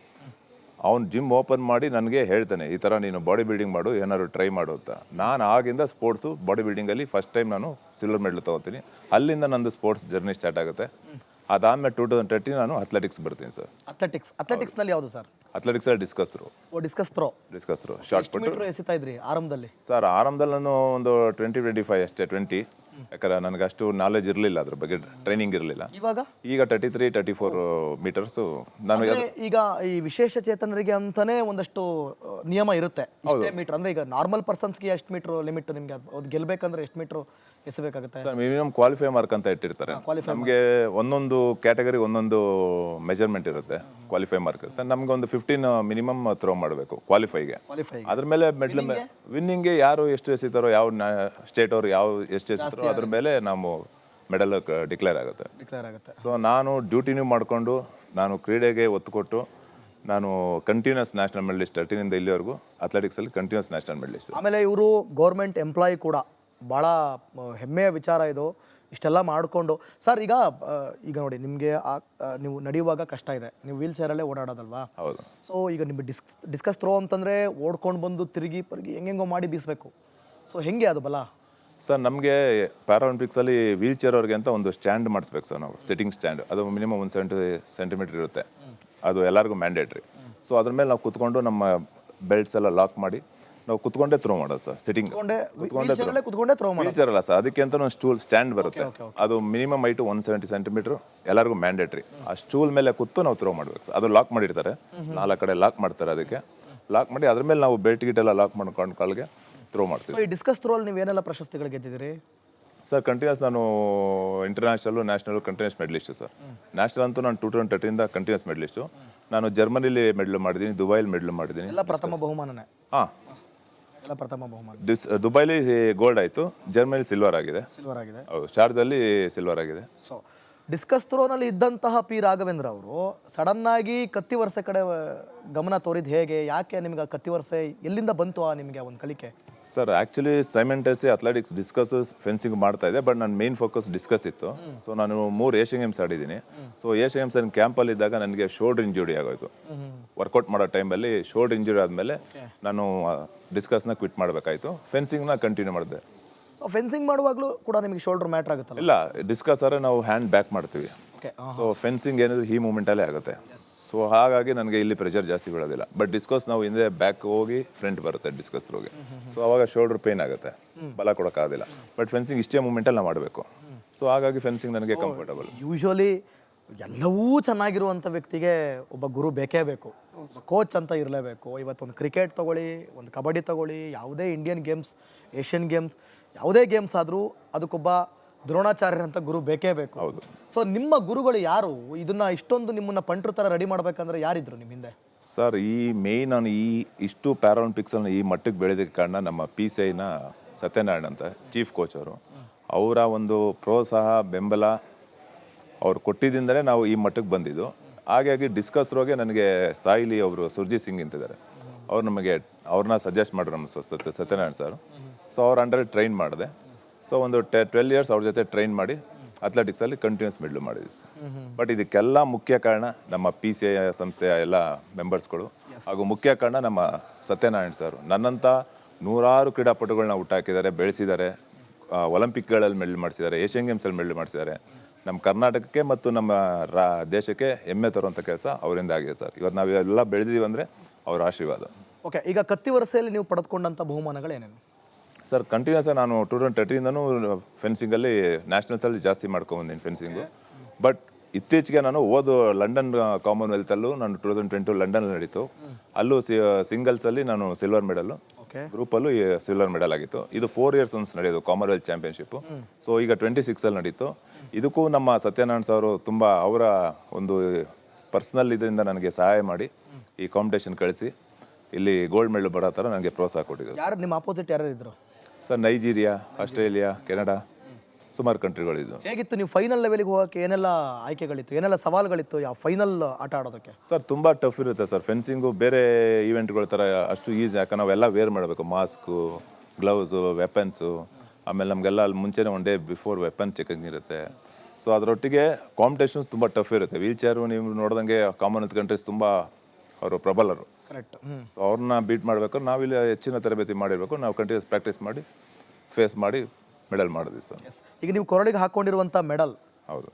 ಅವ್ನು ಜಿಮ್ ಓಪನ್ ಮಾಡಿ ನನಗೆ ಹೇಳ್ತಾನೆ, ಈ ಥರ ನೀನು ಬಾಡಿ ಬಿಲ್ಡಿಂಗ್ ಮಾಡು, ಏನಾದ್ರು ಟ್ರೈ ಮಾಡು ಅಂತ. ನಾನು ಆಗಿಂದ ಸ್ಪೋರ್ಟ್ಸು ಬಾಡಿ ಬಿಲ್ಡಿಂಗಲ್ಲಿ ಫಸ್ಟ್ ಟೈಮ್ ನಾನು ಸಿಲ್ವರ್ ಮೆಡಲ್ ತೊಗೋತೀನಿ. ಅಲ್ಲಿಂದ ನಂದು ಸ್ಪೋರ್ಟ್ಸ್ ಜರ್ನಿ ಸ್ಟಾರ್ಟ್ ಆಗುತ್ತೆ. ಅದಾದಮೇಲೆ 2030 ನಾನು ಅಥ್ಲೆಟಿಕ್ಸ್ ಬರ್ತೀನಿ ಸರ್. ಅಥ್ಲೆಟಿಕ್ಸ್ನಲ್ಲಿ ಯಾವುದು ಸರ್? ಅಥ್ಲೆಟಿಕ್ಸಲ್ಲಿ discus throw shot put. Metre ಎಸಿತಾ ಇದ್ರಿ ಆರಂಭದಲ್ಲಿ? ಸರ್ ಆರಂಭದಲ್ಲಿ ನಾನು ಒಂದು 20-25 ಅಷ್ಟೇ, 20. ಯಾಕಂದ್ರೆ ನನಗೆ ಅಷ್ಟು ನಾಲೆಜ್ ಇರಲಿಲ್ಲ, ಅದ್ರ ಬಗ್ಗೆ ಟ್ರೈನಿಂಗ್ ಇರಲಿಲ್ಲ. ಈಗ 33-34 ಮೀಟರ್ಸು ನಾನು. ಈಗ ಈ ವಿಶೇಷ ಚೇತನರಿಗೆ ಅಂತಾನೆ ಒಂದಷ್ಟು ನಿಯಮ ಇರುತ್ತೆ. ಇಷ್ಟೇ ಮೀಟರ್ ಅಂದ್ರೆ ಈಗ ನಾರ್ಮಲ್ ಪರ್ಸನ್ಸ್ಗೆ ಎಷ್ಟು ಮೀಟರ್ ಲಿಮಿಟ್ ನಿಮಗೆ? ಅದು ಗೆಲ್ಬೇಕಂದ್ರೆ ಎಷ್ಟು ಮೀಟರ್ ಎಸಬೇಕಾಗುತ್ತೆ ಸರ್? ಮಿನಿಮಮ್ ಕ್ವಾಲಿಫೈ ಮಾರ್ಕ್ ಅಂತ ಇಟ್ಟಿರ್ತಾರೆ ನಮಗೆ. ಒಂದೊಂದು ಕ್ಯಾಟಗರಿ ಒಂದೊಂದು ಮೆಜರ್ಮೆಂಟ್ ಇರುತ್ತೆ, ಕ್ವಾಲಿಫೈ ಮಾರ್ಕ್ ಇರುತ್ತೆ. ನಮ್ಗೆ ಒಂದು 15 ಮಿನಿಮಮ್ ಥ್ರೋ ಮಾಡಬೇಕು ಕ್ವಾಲಿಫೈಗೆ. ಅದ್ರ ಮೇಲೆ ಮೆಡಲ್ ವಿನ್ನಿಂಗ್ಗೆ ಯಾರು ಎಷ್ಟು ಎಸಿತಾರೋ, ಯಾವ ಸ್ಟೇಟ್ ಅವ್ರು ಯಾವ ಎಷ್ಟು ಎಸಿತಾರೋ ಅದ್ರ ಮೇಲೆ ನಾವು ಮೆಡಲ್ ಡಿಕ್ಲೇರ್ ಆಗುತ್ತೆ. ಸೊ ನಾನು ಡ್ಯೂಟಿನೂ ಮಾಡಿಕೊಂಡು ನಾನು ಕ್ರೀಡೆಗೆ ಒತ್ತು ಕೊಟ್ಟು ನಾನು ಕಂಟಿನ್ಯೂಸ್ ನ್ಯಾಷನಲ್ ಮೆಡಲಿಸ್ಟ್ 13 ಇಲ್ಲಿವರೆಗೂ ಅಥ್ಲೆಟಿಕ್ಸಲ್ಲಿ ಕಂಟಿನ್ಯೂಸ್ ನ್ಯಾಷನಲ್ ಮೆಡಲಿಸ್ಟ್. ಆಮೇಲೆ ಇವರು ಗೌರ್ಮೆಂಟ್ ಎಂಪ್ಲಾಯಿ ಕೂಡ. ಭಾಳ ಹೆಮ್ಮೆಯ ವಿಚಾರ ಇದು. ಇಷ್ಟೆಲ್ಲ ಮಾಡಿಕೊಂಡು ಸರ್ ಈಗ ನೋಡಿ ನಿಮಗೆ ನೀವು ನಡೆಯುವಾಗ ಕಷ್ಟ ಇದೆ, ನೀವು ವೀಲ್ ಚೇರಲ್ಲೇ ಓಡಾಡೋದಲ್ವಾ? ಹೌದು. ಸೊ ಈಗ ನಿಮಗೆ ಡಿಸ್ಕಸ್ ಥ್ರೋ ಅಂತಂದರೆ ಓಡ್ಕೊಂಡು ಬಂದು ತಿರುಗಿ ಹೆಂಗೆಂಗೋ ಮಾಡಿ ಬೀಸಬೇಕು. ಸೊ ಹೆಂಗೆ ಅದು ಬಲ? ಸರ್ ನಮಗೆ ಪ್ಯಾರಾಲಿಂಪಿಕ್ಸಲ್ಲಿ ವೀಲ್ ಚೇರ್ ಅವ್ರಿಗೆ ಅಂತ ಒಂದು ಸ್ಟ್ಯಾಂಡ್ ಮಾಡಿಸ್ಬೇಕು ಸರ್ ನಾವು, ಸಿಟ್ಟಿಂಗ್ ಸ್ಟ್ಯಾಂಡ್. ಅದು ಮಿನಿಮಮ್ 170 ಸೆಂಟಿಮೀಟರ್ ಇರುತ್ತೆ. ಅದು ಎಲ್ಲರಿಗೂ ಮ್ಯಾಂಡೇಟ್ರಿ. ಸೊ ಅದ್ರ ಮೇಲೆ ನಾವು ಕುತ್ಕೊಂಡು ನಮ್ಮ ಬೆಲ್ಟ್ಸ್ ಎಲ್ಲ ಲಾಕ್ ಮಾಡಿ ನಾವು ಕುತ್ಕೊಂಡೇ ಥ್ರೋ ಮಾಡೋದು ಸರ್. ಸಿಟ್ಟಿಂಗ್ ಕುತ್ಕೊಂಡೇ ಥ್ರೋ ವೀಲ್ ಚೇರ್ ಅಲ್ಲ ಸರ್, ಅದಕ್ಕೆ ಅಂತ ಒಂದು ಸ್ಟೂಲ್ ಸ್ಟ್ಯಾಂಡ್ ಬರುತ್ತೆ. ಅದು ಮಿನಿಮಮ್ ಹೈಟು 170 ಸೆಂಟಿಮೀಟರ್, ಎಲ್ಲರಿಗೂ ಮ್ಯಾಂಡೇಟ್ರಿ. ಆ ಸ್ಟೂಲ್ ಮೇಲೆ ಕೂತು ನಾವು ಥ್ರೋ ಮಾಡಬೇಕು ಸರ್. ಅದು ಲಾಕ್ ಮಾಡಿರ್ತಾರೆ, 4 ಕಡೆ ಲಾಕ್ ಮಾಡ್ತಾರೆ. ಅದಕ್ಕೆ ಲಾಕ್ ಮಾಡಿ ಅದ್ರ ಮೇಲೆ ನಾವು ಬೆಲ್ಟ್ ಗಿಟ್ಟೆಲ್ಲ ಲಾಕ್ ಮಾಡ್ಕೊಂಡು ಕಾಲ್ಗೆ ಥ್ರೋ ಮಾಡ್ತೀವಿ. ಈ ಡಿಸ್ಕಸ್ ಥ್ರೋಲ್ಲಿ ನೀವು ಏನೆಲ್ಲ ಪ್ರಶಸ್ತಿಗಳು ಗೆದ್ದಿದ್ದೀರಿ ಸರ್? ಕಂಟಿನ್ಯೂಸ್ ನಾನು international national continuous medallist sir. National ಅಂತೂ ನಾನು 2013 ಕಂಟಿನ್ಯೂಸ್ ಮೆಡಲಿಸ್ಟು. ನಾನು ಜರ್ಮನಿಲಿ ಮೆಡಲ್ ಮಾಡಿದ್ದೀನಿ, ದುಬೈಲಿ ಮೆಡಲ್ ಮಾಡಿದ್ದೀನಿ. ಎಲ್ಲ ಪ್ರಥಮ ಬಹುಮಾನನೇ? ಹಾಂ, ಎಲ್ಲ ಪ್ರಥಮ ಬಹುಮಾನ. ದುಬೈಲಿ ಗೋಲ್ಡ್ ಆಯಿತು, ಜರ್ಮನಿ ಸಿಲ್ವರ್ ಆಗಿದೆ. ಹೌದು, ಶಾರ್ಜಲ್ಲಿ ಸಿಲ್ವರ್ ಆಗಿದೆ. ಸೊ ಡಿಸ್ಕಸ್ ಥ್ರೋನಲ್ಲಿ ಇದ್ದಂತಹ ಪಿ ರಾಘವೇಂದ್ರ ಅವರು ಸಡನ್ನಾಗಿ ಕತ್ತಿ ವರ್ಷೆ ಕಡೆ ಗಮನ ತೋರಿದ್ದು ಹೇಗೆ? ಯಾಕೆ ನಿಮ್ಗೆ ಕತ್ತಿ ವರ್ಷೆ ಎಲ್ಲಿಂದ ಬಂತು ನಿಮಗೆ ಒಂದು ಕಲಿಕೆ? ಸರ್ ಆ್ಯಕ್ಚುಲಿ ಸೈಮೆಂಟಸಿ ಅಥ್ಲೆಟಿಕ್ಸ್, ಡಿಸ್ಕಸ್, ಫೆನ್ಸಿಂಗ್ ಮಾಡ್ತಾ ಇದೆ. ಬಟ್ ನನ್ನ ಮೇನ್ ಫೋಕಸ್ ಡಿಸ್ಕಸ್ ಇತ್ತು. ಸೊ ನಾನು 3 ಏಷ್ಯನ್ ಗೇಮ್ಸ್ ಆಡಿದ್ದೀನಿ. ಸೊ ಏಷ್ಯನ್ ಗೇಮ್ಸ್ ಕ್ಯಾಂಪಲ್ಲಿ ಇದ್ದಾಗ ನನಗೆ ಶೋಲ್ಡರ್ ಇಂಜುರಿ ಆಗೋಯ್ತು. ವರ್ಕೌಟ್ ಮಾಡೋ ಟೈಮಲ್ಲಿ ಶೋಲ್ಡರ್ ಇಂಜುರಿ ಆದಮೇಲೆ ನಾನು ಡಿಸ್ಕಸ್ನ ಕ್ವಿಟ್ ಮಾಡಬೇಕಾಯ್ತು. ಫೆನ್ಸಿಂಗ್ನ ಕಂಟಿನ್ಯೂ ಮಾಡಿದೆ. ಫೆನ್ಸಿಂಗ್ ಮಾಡುವಾಗಲೂ ಕೂಡ ನಿಮಗೆ ಶೋಲ್ಡರ್ ಮ್ಯಾಟ್ರ್ ಆಗುತ್ತಲ್ಲ? ಇಲ್ಲ, ಡಿಸ್ಕಸ್ ಆದರೆ ನಾವು ಹ್ಯಾಂಡ್ ಬ್ಯಾಕ್ ಮಾಡ್ತೀವಿ. ಸೊ ಫೆನ್ಸಿಂಗ್ ಏನಿದ್ರು ಈ ಮೂಮೆಂಟಲ್ಲೇ ಆಗುತ್ತೆ. ಸೊ ಹಾಗಾಗಿ ನನಗೆ ಇಲ್ಲಿ ಪ್ರೆಷರ್ ಜಾಸ್ತಿ ಬೀಳೋದಿಲ್ಲ. ಬಟ್ ಡಿಸ್ಕಸ್ ನಾವು ಹಿಂದೆ ಬ್ಯಾಕ್ ಹೋಗಿ ಫ್ರಂಟ್ ಬರುತ್ತೆ ಡಿಸ್ಕಸ್ ಥ್ರೋಗೆ. ಸೊ ಅವಾಗ ಶೋಲ್ಡರ್ ಪೇನ್ ಆಗುತ್ತೆ, ಬಲ ಕೊಡೋಕ್ಕಾಗೋದಿಲ್ಲ. ಬಟ್ ಫೆನ್ಸಿಂಗ್ ಇಷ್ಟೇ ಮೂಮೆಂಟಲ್ಲಿ ನಾವು ಮಾಡಬೇಕು. ಸೊ ಹಾಗಾಗಿ ಫೆನ್ಸಿಂಗ್ ನನಗೆ ಕಂಫರ್ಟಬಲ್. ಯೂಶ್ವಲಿ ಎಲ್ಲವೂ ಚೆನ್ನಾಗಿರುವಂಥ ವ್ಯಕ್ತಿಗೆ ಒಬ್ಬ ಗುರು ಬೇಕೇ ಬೇಕು, ಕೋಚ್ ಅಂತ ಇರಲೇಬೇಕು. ಇವತ್ತೊಂದು ಕ್ರಿಕೆಟ್ ತೊಗೊಳ್ಳಿ, ಒಂದು ಕಬಡ್ಡಿ ತೊಗೊಳ್ಳಿ, ಯಾವುದೇ ಇಂಡಿಯನ್ ಗೇಮ್ಸ್, ಏಷ್ಯನ್ ಗೇಮ್ಸ್, ಯಾವುದೇ ಗೇಮ್ಸ್ ಆದರೂ ಅದಕ್ಕೊಬ್ಬ ದ್ರೋಣಾಚಾರ್ಯರಂತ ಗುರು ಬೇಕೇ ಬೇಕು. ಹೌದು. ಸೊ ನಿಮ್ಮ ಗುರುಗಳು ಯಾರು? ಇದನ್ನ ಇಷ್ಟೊಂದು ನಿಮ್ಮನ್ನ ಪಂಟ್ರ ಥರ ರೆಡಿ ಮಾಡ್ಬೇಕಂದ್ರೆ ಯಾರಿದ್ರು ನಿಮ್ಮ ಹಿಂದೆ? ಸರ್ ನಾನು ಇಷ್ಟು ಪ್ಯಾರಾಲಿಂಪಿಕ್ಸಲ್ಲಿ ಈ ಮಟ್ಟಕ್ಕೆ ಬೆಳೆದಕ್ಕೆ ಕಾರಣ ನಮ್ಮ PCIನ ಸತ್ಯನಾರಾಯಣ್ ಅಂತ ಚೀಫ್ ಕೋಚ್ ಅವರು. ಅವರ ಒಂದು ಪ್ರೋತ್ಸಾಹ, ಬೆಂಬಲ ಅವ್ರು ಕೊಟ್ಟಿದ್ದಿಂದಲೇ ನಾವು ಈ ಮಟ್ಟಕ್ಕೆ ಬಂದಿದ್ದು. ಹಾಗಾಗಿ ಡಿಸ್ಕಸ್ ಥ್ರೋಗೆ ನನಗೆ ಸಾಯಿಲಿ ಅವರು, ಸುರ್ಜಿತ್ ಸಿಂಗ್ ಅಂತಿದ್ದಾರೆ, ಅವ್ರನ್ನ ಸಜೆಸ್ಟ್ ಮಾಡಿದ್ರು ನಮ್ಮ ಸತ್ಯನಾರಾಯಣ್ ಸರ್. ಸೊ ಅವ್ರ ಅಂಡರಲ್ಲಿ ಟ್ರೈನ್ ಮಾಡಿದೆ. ಸೊ ಒಂದು 12 ಇಯರ್ಸ್ ಅವ್ರ ಜೊತೆ ಟ್ರೈನ್ ಮಾಡಿ ಅಥ್ಲೆಟಿಕ್ಸಲ್ಲಿ ಕಂಟಿನ್ಯೂಸ್ ಮೆಡಲ್ ಮಾಡಿದ್ವಿ. ಬಟ್ ಇದಕ್ಕೆಲ್ಲ ಮುಖ್ಯ ಕಾರಣ ನಮ್ಮ PCI ಸಂಸ್ಥೆಯ ಎಲ್ಲ ಮೆಂಬರ್ಸ್ಗಳು, ಹಾಗೂ ಮುಖ್ಯ ಕಾರಣ ನಮ್ಮ ಸತ್ಯನಾರಾಯಣ್ ಸರ್. ನನ್ನಂಥ ನೂರಾರು ಕ್ರೀಡಾಪಟುಗಳನ್ನ ಹುಟ್ಟಾಕಿದ್ದಾರೆ, ಬೆಳೆಸಿದ್ದಾರೆ. ಒಲಿಂಪಿಕ್ಗಳಲ್ಲಿ ಮೆಡಲ್ ಮಾಡಿಸಿದ್ದಾರೆ, ಏಷ್ಯನ್ ಗೇಮ್ಸಲ್ಲಿ ಮೆಡಲ್ ಮಾಡಿಸಿದ್ದಾರೆ. ನಮ್ಮ ಕರ್ನಾಟಕಕ್ಕೆ ಮತ್ತು ನಮ್ಮ ದೇಶಕ್ಕೆ ಹೆಮ್ಮೆ ತರುವಂಥ ಕೆಲಸ ಅವರಿಂದ ಆಗಿದೆ ಸರ್. ಇವತ್ತು ನಾವೆಲ್ಲ ಬೆಳೆದಿದ್ದೀವಿ ಅಂದರೆ ಅವರ ಆಶೀರ್ವಾದ. ಓಕೆ, ಈಗ ಕತ್ತಿ ವರಸೆಯಲ್ಲಿ ನೀವು ಪಡೆದುಕೊಂಡಂಥ ಬಹುಮಾನಗಳೇನೇನು? ಸರ್ ಕಂಟಿನ್ಯೂಸ್ ನಾನು 2013 ಫೆನ್ಸಿಂಗಲ್ಲಿ ನ್ಯಾಷನಲ್ಸಲ್ಲಿ ಜಾಸ್ತಿ ಮಾಡ್ಕೊಂಬಂದಿನಿ ಫೆನ್ಸಿಂಗು. ಬಟ್ ಇತ್ತೀಚೆಗೆ ನಾನು ಲಂಡನ್ ಕಾಮನ್ವೆಲ್ತಲ್ಲೂ ನಾನು 2022 ಲಂಡನಲ್ಲಿ ನಡೀತು. ಅಲ್ಲೂ ಸಿಂಗಲ್ಸಲ್ಲಿ ನಾನು ಸಿಲ್ವರ್ ಮೆಡಲು, ಗ್ರೂಪಲ್ಲೂ ಸಿಲ್ವರ್ ಮೆಡಲ್ ಆಗಿತ್ತು. ಇದು 4 years ಒನ್ಸ್ ನಡೆಯೋದು ಕಾಮನ್ವೆಲ್ತ್ ಚಾಂಪಿಯನ್ಶಿಪ್ಪು. ಸೊ ಈಗ 26 ನಡೀತು. ಇದಕ್ಕೂ ನಮ್ಮ ಸತ್ಯನಾರಾಯಣ್ ಸರ್ ತುಂಬ ಅವರ ಒಂದು ಪರ್ಸ್ನಲ್ ಇದರಿಂದ ನನಗೆ ಸಹಾಯ ಮಾಡಿ ಈ ಕಾಂಪಿಟೇಷನ್ ಕಳಿಸಿ ಇಲ್ಲಿ ಗೋಲ್ಡ್ ಮೆಡಲ್ ಬರೋ ಥರ ನನಗೆ ಪ್ರೋತ್ಸಾಹ ಕೊಟ್ಟಿದ್ದಾರೆ. ಯಾರು ನಿಮ್ಮ ಅಪೋಸಿಟ್ ಯಾರು ಇದ್ರು ಸರ್? ನೈಜೀರಿಯಾ, ಆಸ್ಟ್ರೇಲಿಯಾ, ಕೆನಡಾ, ಸುಮಾರು ಕಂಟ್ರಿಗಳಿದ್ದು. ಹೇಗಿತ್ತು ನೀವು ಫೈನಲ್ ಲೆವೆಲ್ಗೆ ಹೋಗೋಕ್ಕೆ? ಏನೆಲ್ಲ ಆಯ್ಕೆಗಳಿತ್ತು, ಏನೆಲ್ಲ ಸವಾಲುಗಳಿತ್ತು ಯಾವ ಫೈನಲ್ ಆಟ ಆಡೋದಕ್ಕೆ? ಸರ್ ತುಂಬ ಟಫ್ ಇರುತ್ತೆ ಸರ್. ಫೆನ್ಸಿಂಗು ಬೇರೆ ಈವೆಂಟ್ಗಳ ಥರ ಅಷ್ಟು ಈಸಿ, ಯಾಕಂದ್ರೆ ನಾವೆಲ್ಲ ವೇರ್ ಮಾಡಬೇಕು, ಮಾಸ್ಕು, ಗ್ಲೌಸು, ವೆಪನ್ಸು. ಆಮೇಲೆ ನಮಗೆಲ್ಲ ಅಲ್ಲಿ ಮುಂಚೆನೇ 1 day ಬಿಫೋರ್ ವೆಪನ್ ಚೆಕಿಂಗ್ ಇರುತ್ತೆ. ಸೊ ಅದರೊಟ್ಟಿಗೆ ಕಾಂಪಿಟೇಷನ್ಸ್ ತುಂಬ ಟಫ್ ಇರುತ್ತೆ. ವೀಲ್ ಚೇರು ನೀವು ನೋಡ್ದಂಗೆ ಕಾಮನ್ವೆಲ್ತ್ ಕಂಟ್ರೀಸ್ ತುಂಬ ಅವರು ಪ್ರಬಲರು. ಕರೆಕ್ಟ್. ಸೊ ಅವ್ರನ್ನ ಬೀಟ್ ಮಾಡಬೇಕು. ನಾವಿಲ್ಲಿ ಹೆಚ್ಚಿನ ತರಬೇತಿ ಮಾಡಿರಬೇಕು. ನಾವು ಕಂಟಿನ್ಯೂಸ್ ಪ್ರಾಕ್ಟೀಸ್ ಮಾಡಿ ಫೇಸ್ ಮಾಡಿ ಮೆಡಲ್ ಮಾಡಿದ್ವಿ ಸರ್. ಈಗ ನೀವು ಕೊರಳಿಗೆ ಹಾಕೊಂಡಿರುವಂಥ ಮೆಡಲ್, ಹೌದು.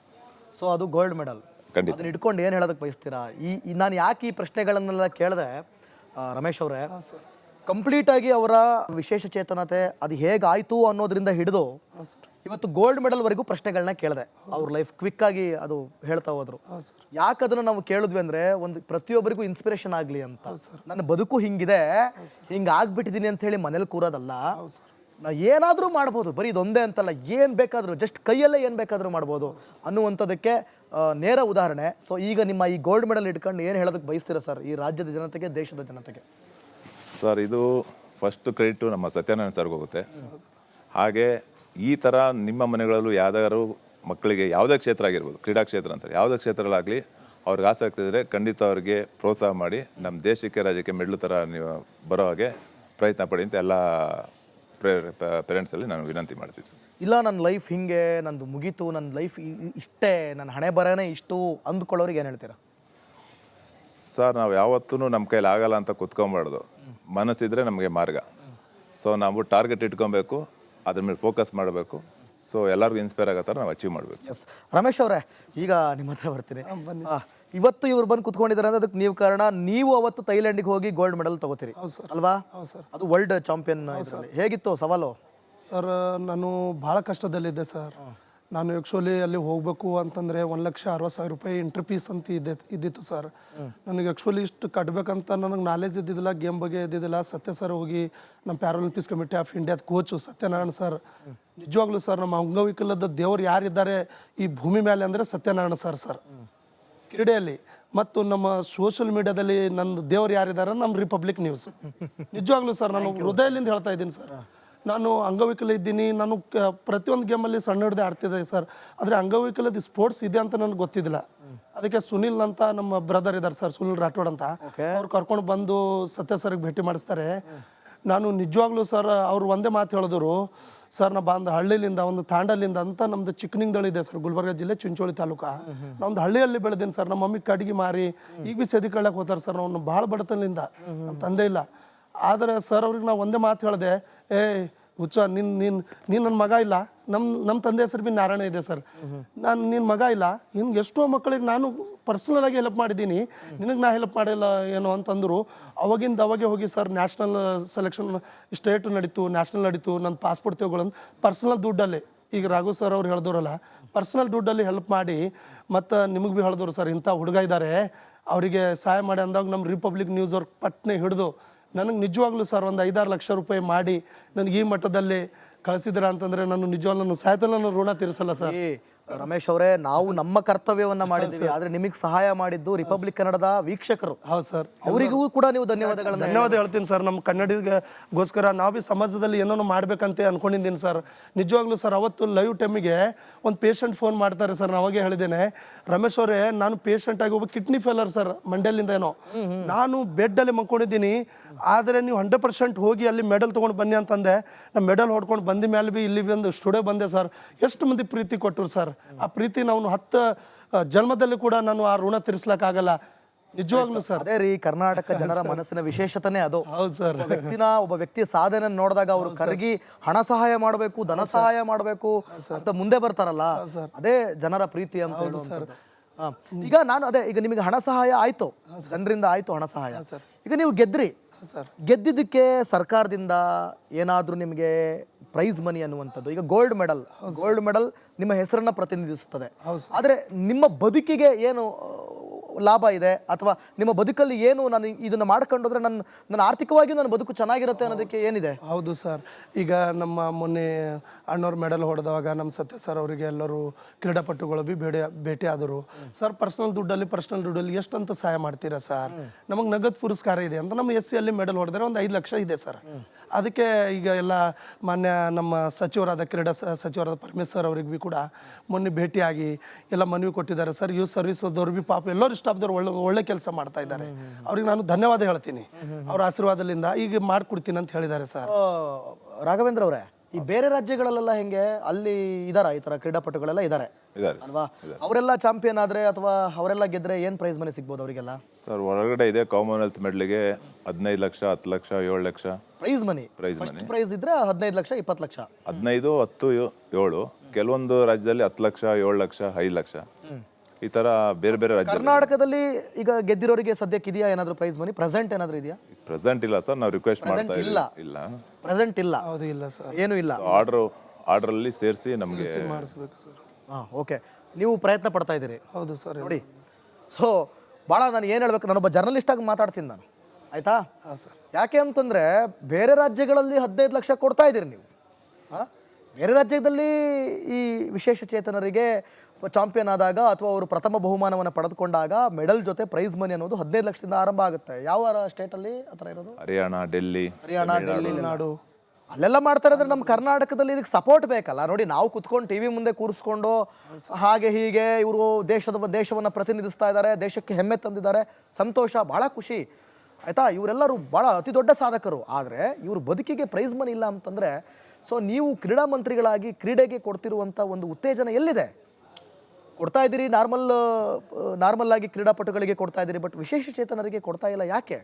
ಸೊ ಅದು ಗೋಲ್ಡ್ ಮೆಡಲ್. ಖಂಡಿತ. ಅದನ್ನ ಇಟ್ಕೊಂಡು ಏನು ಹೇಳೋದಕ್ಕೆ ಬಯಸ್ತೀರಾ? ನಾನು ಯಾಕೆ ಈ ಪ್ರಶ್ನೆಗಳನ್ನೆಲ್ಲ ಕೇಳಿದೆ ರಮೇಶ್ ಅವರೇ, ಕಂಪ್ಲೀಟಾಗಿ ಅವರ ವಿಶೇಷ ಚೇತನತೆ ಅದು ಹೇಗಾಯಿತು ಅನ್ನೋದ್ರಿಂದ ಹಿಡಿದು ಇವತ್ತು ಗೋಲ್ಡ್ ಮೆಡಲ್ವರೆಗೂ ಪ್ರಶ್ನೆಗಳನ್ನ ಕೇಳಿದೆ. ಅವ್ರ ಲೈಫ್ ಕ್ವಿಕ್ಕಾಗಿ ಅದು ಹೇಳ್ತಾ ಹೋದ್ರು. ಯಾಕೆ ಅದನ್ನು ನಾವು ಕೇಳಿದ್ವಿ ಅಂದರೆ, ಒಂದು ಪ್ರತಿಯೊಬ್ಬರಿಗೂ ಇನ್ಸ್ಪಿರೇಷನ್ ಆಗಲಿ ಅಂತ. ನನ್ನ ಬದುಕು ಹಿಂಗಿದೆ, ಹಿಂಗೆ ಆಗ್ಬಿಟ್ಟಿದ್ದೀನಿ ಅಂತ ಹೇಳಿ ಮನೇಲಿ ಕೂರೋದಲ್ಲ. ನಾ ಏನಾದರೂ ಮಾಡ್ಬೋದು, ಬರೀ ಇದೊಂದೇ ಅಂತಲ್ಲ, ಏನು ಬೇಕಾದರೂ, ಜಸ್ಟ್ ಕೈಯಲ್ಲೇ ಏನು ಬೇಕಾದರೂ ಮಾಡ್ಬೋದು ಅನ್ನುವಂಥದ್ದಕ್ಕೆ ನೇರ ಉದಾಹರಣೆ. ಸೊ ಈಗ ನಿಮ್ಮ ಈ ಗೋಲ್ಡ್ ಮೆಡಲ್ ಇಟ್ಕೊಂಡು ಏನು ಹೇಳೋದಕ್ಕೆ ಬಯಸ್ತೀರಾ ಸರ್ ಈ ರಾಜ್ಯದ ಜನತೆಗೆ, ದೇಶದ ಜನತೆಗೆ? ಸರ್ ಇದು ಫಸ್ಟ್ ಕ್ರೆಡಿಟು ನಮ್ಮ ಸತ್ಯನಾರಾಯಣ್ ಸರ್ಗೆ ಹೋಗುತ್ತೆ. ಹಾಗೆ ಈ ಥರ ನಿಮ್ಮ ಮನೆಗಳಲ್ಲೂ ಯಾವ್ದಾದ್ರು ಮಕ್ಕಳಿಗೆ ಯಾವುದೇ ಕ್ಷೇತ್ರ ಆಗಿರ್ಬೋದು, ಕ್ರೀಡಾ ಕ್ಷೇತ್ರ ಅಂತ ಯಾವುದೇ ಕ್ಷೇತ್ರಗಳಾಗಲಿ ಅವ್ರಿಗೆ ಆಸಕ್ತಿ ಇದ್ದರೆ ಖಂಡಿತ ಅವ್ರಿಗೆ ಪ್ರೋತ್ಸಾಹ ಮಾಡಿ ನಮ್ಮ ದೇಶಕ್ಕೆ, ರಾಜ್ಯಕ್ಕೆ ಮೆಡ್ಲು ಥರ ನೀವು ಬರೋ ಹಾಗೆ ಪ್ರಯತ್ನ ಪಡಿ ಅಂತ ಎಲ್ಲ ಪೇರೆಂಟ್ಸಲ್ಲಿ ನಾನು ವಿನಂತಿ ಮಾಡ್ತೀನಿ ಸರ್. ಇಲ್ಲ ನನ್ನ ಲೈಫ್ ಹಿಂಗೆ, ನಂದು ಮುಗೀತು, ನನ್ನ ಲೈಫ್ ಇಷ್ಟೇ, ನನ್ನ ಹಣೆ ಬರನೇ ಇಷ್ಟು ಅಂದ್ಕೊಳ್ಳೋರಿಗೆ ಏನು ಹೇಳ್ತೀರಾ? ಸರ್ ನಾವು ಯಾವತ್ತೂ ನಮ್ಮ ಕೈಲಿ ಆಗಲ್ಲ ಅಂತ ಕುತ್ಕೊಬಾರ್ದು. ಮನಸ್ಸಿದ್ರೆ ನಮಗೆ ಮಾರ್ಗ. ಸೊ ನಾವು ಟಾರ್ಗೆಟ್ ಇಟ್ಕೊಬೇಕು, ಅದ್ರ ಮೇಲೆ ಫೋಕಸ್ ಮಾಡಬೇಕು. ಸೊ ಎಲ್ಲರಿಗೂ ಇನ್ಸ್ಪೈರ್ ಆಗೋ ಥರ ನಾವು ಅಚೀವ್ ಮಾಡಬೇಕು. ಎಸ್ ರಮೇಶ್ ಅವರೇ, ಈಗ ನಿಮ್ಮ ಹತ್ರ ಬರ್ತೀನಿ. ಇವತ್ತು ಇವ್ರು ಬಂದು ಕುತ್ಕೊಂಡಿದ್ದಾರೆ ಅಂದ್ರೆ ಅದಕ್ಕೆ ನೀವು ಕಾರಣ. ನೀವು ಅವತ್ತು ಥೈಲ್ಯಾಂಡಿಗೆ ಹೋಗಿ ಗೋಲ್ಡ್ ಮೆಡಲ್ ತಗೋತೀರಿ ಅಲ್ವಾ? ಅದು ವರ್ಲ್ಡ್ ಚಾಂಪಿಯನ್. ಹೇಗಿತ್ತು ಸವಾಲು? ಸರ್ ನಾನು ಭಾಳ ಕಷ್ಟದಲ್ಲಿದ್ದೆ ಸರ್. ನಾನು ಆ್ಯಕ್ಚುಲಿ ಅಲ್ಲಿ ಹೋಗಬೇಕು ಅಂತಂದರೆ 1,60,000 ರೂಪಾಯಿ ಎಂಟ್ರಿ ಫೀಸ್ ಅಂತ ಇದ್ದಿತ್ತು ಸರ್. ನನಗೆ ಆ್ಯಕ್ಚುಲಿ ಇಷ್ಟು ಕಟ್ಟಬೇಕಂತ ನನಗೆ ನಾಲೆಜ್ ಇದ್ದಿದ್ದಿಲ್ಲ, ಗೇಮ್ ಬಗ್ಗೆ ಇದ್ದಿದ್ದಿಲ್ಲ. ಸತ್ಯ ಸರ್ ಹೋಗಿ ನಮ್ಮ ಪ್ಯಾರಾಲಿಂಪಿಕ್ಸ್ ಕಮಿಟಿ ಆಫ್ ಇಂಡಿಯಾದ ಕೋಚು ಸತ್ಯನಾರಾಯಣ್ ಸರ್, ನಿಜವಾಗ್ಲೂ ಸರ್ ನಮ್ಮ ಅಂಗವಿಕಲದ ದೇವರು ಯಾರಿದ್ದಾರೆ ಈ ಭೂಮಿ ಮೇಲೆ ಅಂದರೆ ಸತ್ಯನಾರಾಯಣ ಸರ್ ಕ್ರೀಡೆಯಲ್ಲಿ. ಮತ್ತು ನಮ್ಮ ಸೋಷಿಯಲ್ ಮೀಡಿಯಾದಲ್ಲಿ ನನ್ನ ದೇವ್ರು ಯಾರಿದ್ದಾರೆ, ನಮ್ಮ ರಿಪಬ್ಲಿಕ್ ನ್ಯೂಸ್. ನಿಜವಾಗ್ಲೂ ಸರ್ ನಾನು ಹೃದಯದಿಂದ ಹೇಳ್ತಾ ಇದ್ದೀನಿ ಸರ್. ನಾನು ಅಂಗವಿಕಲ ಇದ್ದೀನಿ. ನಾನು ಪ್ರತಿಯೊಂದು ಗೇಮಲ್ಲಿ ಸಣ್ಣ ಹಿಡ್ದೆ ಆಡ್ತಿದ್ದೆ ಸರ್. ಆದರೆ ಅಂಗವಿಕಲದ ಸ್ಪೋರ್ಟ್ಸ್ ಇದೆ ಅಂತ ನನಗೆ ಗೊತ್ತಿದ್ದಿಲ್ಲ. ಅದಕ್ಕೆ ಸುನಿಲ್ ಅಂತ ನಮ್ಮ ಬ್ರದರ್ ಇದ್ದಾರೆ ಸರ್, ಸುನಿಲ್ ರಾಠೋಡ್ ಅಂತ, ಅವ್ರು ಕರ್ಕೊಂಡು ಬಂದು ಸತ್ಯ ಸರ್ಗೆ ಭೇಟಿ ಮಾಡಿಸ್ತಾರೆ. ನಾನು ನಿಜವಾಗ್ಲೂ ಸರ್ ಅವ್ರು ಒಂದೇ ಮಾತು ಹೇಳಿದ್ರು, ಸರ್ ನಾ ಬಂದು ಹಳ್ಳಿಲಿಂದ ಒಂದು ತಾಂಡಲಿಂದ ಅಂತ ನಮ್ದು ಚಿಕ್ಕನಿಂಗ್ದಳು ಇದೆ ಸರ್, ಗುಲ್ಬರ್ಗ ಜಿಲ್ಲೆ ಚಿಂಚೋಳಿ ತಾಲೂಕು. ನಾವೊಂದು ಹಳ್ಳಿಯಲ್ಲಿ ಬೆಳೆದೀನಿ ಸರ್. ನಮ್ಮ ಮಮ್ಮಿ ಕಡ್ಗಿ ಮಾರಿ ಈಗ ಬಿ ಸದಿ ಕಳ್ಳಕ್ಕೆ ಹೋಗ್ತಾರೆ ಸರ್. ನಾವು ಭಾಳ ಬಡತನದಿಂದ, ನಮ್ಮ ತಂದೆ ಇಲ್ಲ. ಆದರೆ ಸರ್ ಅವ್ರಿಗೆ ನಾವು ಒಂದೇ ಮಾತು ಹೇಳಿದೆ, ಹುಚ್ಚ ನೀನು ನನ್ನ ಮಗ ಇಲ್ಲ, ನಮ್ಮ ತಂದೆ ಹೆಸರು ಬಿ ನಾರಾಯಣ ಇದೆ ಸರ್. ನಿನ್ನ ಮಗ ಇಲ್ಲ, ನಿನ್ಗೆ ಎಷ್ಟೋ ಮಕ್ಕಳಿಗೆ ನಾನು ಪರ್ಸನಲ್ ಆಗಿ ಹೆಲ್ಪ್ ಮಾಡಿದ್ದೀನಿ, ನಿನಗೆ ನಾ ಹೆಲ್ಪ್ ಮಾಡಿಲ್ಲ ಏನೋ ಅಂತಂದರು. ಅವಾಗೆ ಹೋಗಿ ಸರ್ ನ್ಯಾಷನಲ್ ಸೆಲೆಕ್ಷನ್, ಸ್ಟೇಟ್ ನಡೀತು, ನ್ಯಾಷನಲ್ ನಡೀತು. ನನ್ನ ಪಾಸ್ಪೋರ್ಟ್ ತಗೊಳ್ಳೋದು ಪರ್ಸನಲ್ ದುಡ್ಡಲ್ಲಿ. ಈಗ ರಾಘು ಸರ್ ಅವ್ರು ಹೇಳಿದವರಲ್ಲ, ಪರ್ಸನಲ್ ದುಡ್ಡಲ್ಲಿ ಹೆಲ್ಪ್ ಮಾಡಿ. ಮತ್ತು ನಿಮಗೆ ಭೀ ಹೇಳಿದವರು ಸರ್, ಇಂಥ ಹುಡುಗ ಇದ್ದಾರೆ ಅವರಿಗೆ ಸಹಾಯ ಮಾಡಿ ಅಂದಾಗ ನಮ್ಮ ರಿಪಬ್ಲಿಕ್ ನ್ಯೂಸ್ ಅವ್ರ ಪಟ್ನೆ ಹಿಡಿದು ನನಗೆ ನಿಜವಾಗ್ಲೂ ಸರ್ ಒಂದು 5-6 ಲಕ್ಷ ರೂಪಾಯಿ ಮಾಡಿ ನನಗೆ ಈ ಮಟ್ಟದಲ್ಲಿ ಕಳಿಸಿದ್ರ ಅಂತಂದರೆ ನಾನು ನಿಜವಾಗ್ಲೂ ನನ್ನ ಸಾಹಿತ್ಯ ಋಣ ತೀರಿಸಲ್ಲ ಸರ್. ರಮೇಶ್ ಅವರೇ, ನಾವು ನಮ್ಮ ಕರ್ತವ್ಯವನ್ನ ಮಾಡಿದ್ದೀವಿ, ಆದ್ರೆ ನಿಮಗೆ ಸಹಾಯ ಮಾಡಿದ್ದು ರಿಪಬ್ಲಿಕ್ ಕನ್ನಡದ ವೀಕ್ಷಕರು. ಹೌದು ಸರ್, ಅವರಿಗೂ ಕೂಡ ನೀವು ಧನ್ಯವಾದ ಹೇಳ್ತೀನಿ ಸರ್. ನಮ್ಮ ಕನ್ನಡಿಗೋಸ್ಕರ ನಾವು ಭೀ ಸಮಾಜದಲ್ಲಿ ಏನೋ ಮಾಡ್ಬೇಕಂತ ಅನ್ಕೊಂಡಿದ್ದೀನಿ ಸರ್. ನಿಜವಾಗ್ಲೂ ಸರ್ ಅವತ್ತು ಲೈವ್ ಟೈಮಿಗೆ ಒಂದು ಪೇಷಂಟ್ ಫೋನ್ ಮಾಡ್ತಾರೆ ಸರ್. ನಾನು ಅವಾಗೆ ಹೇಳಿದ್ದೇನೆ, ರಮೇಶ್ ಅವರೇ ನಾನು ಪೇಷಂಟ್ ಆಗಿ ಒಬ್ಬ ಕಿಡ್ನಿ ಫೇಲರ್ ಸರ್, ಮಂಡ್ಯಲಿಂದ ಏನೋ, ನಾನು ಬೆಡ್ಡಲ್ಲಿ ಮಲ್ಕೊಂಡಿದ್ದೀನಿ, ಆದರೆ ನೀವು 100% ಹೋಗಿ ಅಲ್ಲಿ ಮೆಡಲ್ ತೊಗೊಂಡು ಬನ್ನಿ ಅಂತಂದೆ. ನಾನು ಮೆಡಲ್ ಹೊಡ್ಕೊಂಡು ಬಂದ ಮೇಲೆ ಭೀ ಇಲ್ಲಿ ಒಂದು ಸ್ಟುಡಿಯೋ ಬಂದೆ ಸರ್. ಎಷ್ಟು ಮಂದಿ ಪ್ರೀತಿ ಕೊಟ್ಟರು ಸರ್. ಆ ಪ್ರೀತಿ ನಾವು 10 ಜನ್ಮದಲ್ಲಿ ಕೂಡ ನಾನು ಆ ಋಣ ತೀರಿಸ್ಲಕ್ಕಾಗಲ್ಲ. ನಿಜವಾಗ್ಲೂ ಸರ್ ಅದೇ ರೀ ಕರ್ನಾಟಕ ಜನರ ಮನಸ್ಸಿನ ವಿಶೇಷತೆನೇ ಅದು. ಹೌದು ಸರ್. ಒಬ್ಬ ವ್ಯಕ್ತಿಯ ಸಾಧನೆ ನೋಡಿದಾಗ ಅವರು ಕರಗಿ ಹಣ ಸಹಾಯ ಮಾಡಬೇಕು, ಧನ ಸಹಾಯ ಮಾಡಬೇಕು ಅಂತ ಮುಂದೆ ಬರ್ತಾರಲ್ಲ, ಅದೇ ಜನರ ಪ್ರೀತಿ ಅಂತ ಹೇಳುವಂಥದ್ದು. ಈಗ ನಾನು ಈಗ ನಿಮಗೆ ಹಣ ಸಹಾಯ ಆಯ್ತು, ಜನರಿಂದ ಆಯ್ತು ಹಣ ಸಹಾಯ. ಈಗ ನೀವು ಗೆದ್ರಿ, ಸರ್. ಗೆದ್ದಿದ್ದಕ್ಕೆ ಸರ್ಕಾರದಿಂದ ಏನಾದರೂ ನಿಮಗೆ ಪ್ರೈಸ್ ಮನಿ ಅನ್ನುವಂಥದ್ದು, ಈಗ ಗೋಲ್ಡ್ ಮೆಡಲ್ ನಿಮ್ಮ ಹೆಸರನ್ನ ಪ್ರತಿನಿಧಿಸುತ್ತದೆ. ಆದರೆ ನಿಮ್ಮ ಬದುಕಿಗೆ ಏನು ಲಾಭ ಇದೆ, ಅಥವಾ ನಿಮ್ಮ ಬದುಕಲ್ಲಿ ಏನು ನಾನು ಇದನ್ನು ಮಾಡ್ಕೊಂಡೋದ್ರೆ ನನ್ನ ಆರ್ಥಿಕವಾಗಿಯೂ ನನ್ನ ಬದುಕು ಚೆನ್ನಾಗಿರುತ್ತೆ ಅನ್ನೋದಕ್ಕೆ ಏನಿದೆ? ಹೌದು ಸರ್. ಈಗ ನಮ್ಮ ಮೊನ್ನೆ ಅಣ್ಣವ್ರು ಮೆಡಲ್ ಹೊಡೆದವಾಗ ನಮ್ಮ ಸತ್ಯ ಸರ್ ಅವರಿಗೆ ಎಲ್ಲರೂ ಕ್ರೀಡಾಪಟುಗಳು ಭೇಟಿ ಆದರು. ಸರ್ ಪರ್ಸನಲ್ ದುಡ್ಡಲ್ಲಿ ಎಷ್ಟಂತ ಸಹಾಯ ಮಾಡ್ತೀರಾ ಸರ್, ನಮಗೆ ನಗದು ಪುರಸ್ಕಾರ ಇದೆ ಅಂತ. ನಮ್ಮ SC ಅಲ್ಲಿ ಮೆಡಲ್ ಹೊಡೆದ್ರೆ ಒಂದು 5 ಲಕ್ಷ ಇದೆ ಸರ್. ಅದಕ್ಕೆ ಈಗ ಎಲ್ಲ ಮಾನ್ಯ ನಮ್ಮ ಕ್ರೀಡಾ ಸಚಿವರಾದ ಪರಮೇಶ್ವರ್ ಅವ್ರಿಗೆ ಭೀ ಕೂಡ ಮೊನ್ನೆ ಭೇಟಿಯಾಗಿ ಎಲ್ಲ ಮನವಿ ಕೊಟ್ಟಿದ್ದಾರೆ ಸರ್. ಯೂತ್ ಸರ್ವಿಸ್ ಅದವ್ರು ಭೀ ಪಾಪ ಎಲ್ಲರೂ ಸ್ಟಾಫ್ದವ್ರು ಒಳ್ಳೆ ಕೆಲಸ ಮಾಡ್ತಾ ಇದ್ದಾರೆ. ಅವ್ರಿಗೆ ನಾನು ಧನ್ಯವಾದ ಹೇಳ್ತೀನಿ. ಅವ್ರ ಆಶೀರ್ವಾದದಿಂದ ಈಗ ಮಾಡ್ಕೊಡ್ತೀನಿ ಅಂತ ಹೇಳಿದ್ದಾರೆ ಸರ್. ರಾಘವೇಂದ್ರ ಅವರೇ, ಈ ಬೇರೆ ರಾಜ್ಯಗಳಲ್ಲೆಲ್ಲ ಹೆಂಗೆ, ಅಲ್ಲಿ ಇದಾರ ಈ ತರ ಕ್ರೀಡಾಪಟುಗಳೆಲ್ಲ ಇದ್ದಾರೆ ಅಲ್ವಾ? ಅವರೆಲ್ಲ ಚಾಂಪಿಯನ್ ಆದ್ರೆ ಅಥವಾ ಅವರೆಲ್ಲ ಗೆದ್ರೆ ಏನ್ ಪ್ರೈಸ್ ಮನಿ ಸಿಗ್ಬೋದು ಅವರಿಗೆಲ್ಲ? ಸರ್ ಹೊರಗಡೆ ಇದೆ ಕಾಮನ್ವೆಲ್ತ್ ಮೆಡಲ್ಗೆ 15 lakh, 10 lakh, 7 lakh prize money prize ಇದ್ರೆ 15 ಲಕ್ಷ, 20 ಲಕ್ಷ, 15, 10, 7. ಕೆಲವೊಂದು ರಾಜ್ಯದಲ್ಲಿ 10 ಲಕ್ಷ, 7 ಲಕ್ಷ, 5 ಲಕ್ಷ, ಈ ತರ ಬೇರೆ ಬೇರೆ ರಾಜ್ಯ. ಕರ್ನಾಟಕದಲ್ಲಿ ಈಗ ಗೆದ್ದಿರೋರಿಗೆ ಸದ್ಯಕ್ಕೆ ಇದೆಯಾ ಏನಾದ್ರು ಪ್ರೈಸ್ ಮನಿ? ಪ್ರೆಸೆಂಟ್ ಏನಾದ್ರು ಇದೆಯಾ? ಪ್ರೆಸೆಂಟ್ ಇಲ್ಲ ಸರ್, ನಾವು ರಿಕ್ವೆಸ್ಟ್ ಮಾಡ್ತಾ ಇಲ್ಲ. ಇಲ್ಲ, ಪ್ರೆಸೆಂಟ್ ಇಲ್ಲ. ಹೌದು, ಇಲ್ಲ ಸರ್, ಏನು ಇಲ್ಲ. ಆರ್ಡರ್ ಅಲ್ಲಿ ಸೇರಿಸಿ ನಮಗೆ ಮಾಡಿಸ್ಬೇಕು ಸರ್. ಓಕೆ, ನೀವು ಪ್ರಯತ್ನ ಪಡ್ತಾ ಇದ್ದೀರಿ. ಹೌದು ಸರ್. ನೋಡಿ, ಸೊ ಭಾಳ ನಾನು ಏನು ಹೇಳ್ಬೇಕು, ನಾನೊಬ್ಬ ಜರ್ನಲಿಸ್ಟ್ ಆಗಿ ಮಾತಾಡ್ತೀನಿ ನಾನು, ಆಯ್ತಾ? ಹಾಂ ಸರ್. ಯಾಕೆ ಅಂತಂದರೆ ಬೇರೆ ರಾಜ್ಯಗಳಲ್ಲಿ 15 ಲಕ್ಷ ಕೊಡ್ತಾ ಇದ್ದೀರಿ ನೀವು. ಬೇರೆ ರಾಜ್ಯದಲ್ಲಿ ಈ ವಿಶೇಷ ಚೇತನರಿಗೆ ಚಾಂಪಿಯನ್ ಆದಾಗ ಅಥವಾ ಅವರು ಪ್ರಥಮ ಬಹುಮಾನವನ್ನು ಪಡೆದುಕೊಂಡಾಗ ಮೆಡಲ್ ಜೊತೆ ಪ್ರೈಸ್ ಮನಿ ಅನ್ನೋದು 15 ಲಕ್ಷದಿಂದ ಆರಂಭ ಆಗುತ್ತೆ. ಯಾವ ಸ್ಟೇಟಲ್ಲಿ ಆ ಥರ ಇರೋದು? ಹರಿಯಾಣ, ಡೆಲ್ಲಿ, ನಾಡು ಅಲ್ಲೆಲ್ಲ ಮಾಡ್ತಾರೆ. ಅಂದ್ರೆ ನಮ್ಮ ಕರ್ನಾಟಕದಲ್ಲಿ ಇದಕ್ಕೆ ಸಪೋರ್ಟ್ ಬೇಕಲ್ಲ. ನೋಡಿ, ನಾವು ಕುತ್ಕೊಂಡು ಟಿವಿ ಮುಂದೆ ಕೂರಿಸ್ಕೊಂಡು ಹಾಗೆ ಹೀಗೆ ಇವರು ದೇಶವನ್ನು ಪ್ರತಿನಿಧಿಸ್ತಾ ಇದ್ದಾರೆ, ದೇಶಕ್ಕೆ ಹೆಮ್ಮೆ ತಂದಿದ್ದಾರೆ, ಸಂತೋಷ, ಭಾಳ ಖುಷಿ, ಆಯಿತಾ? ಇವರೆಲ್ಲರೂ ಭಾಳ ಅತಿ ದೊಡ್ಡ ಸಾಧಕರು. ಆದರೆ ಇವ್ರ ಬದುಕಿಗೆ ಪ್ರೈಸ್ ಮನಿ ಇಲ್ಲ ಅಂತಂದರೆ, ಸೊ ನೀವು ಕ್ರೀಡಾ ಮಂತ್ರಿಗಳಾಗಿ ಕ್ರೀಡೆಗೆ ಕೊಡ್ತಿರುವಂಥ ಒಂದು ಉತ್ತೇಜನ ಎಲ್ಲಿದೆ? ಕೊಡ್ತಾ ಇದ್ದೀರಿ, ನಾರ್ಮಲ್ ಆಗಿ ಕ್ರೀಡಾಪಟುಗಳಿಗೆ ಕೊಡ್ತಾ ಇದ್ದೀರಿ, ಬಟ್ ವಿಶೇಷ ಚೇತನರಿಗೆ ಕೊಡ್ತಾ ಇಲ್ಲ. ಯಾಕೆ?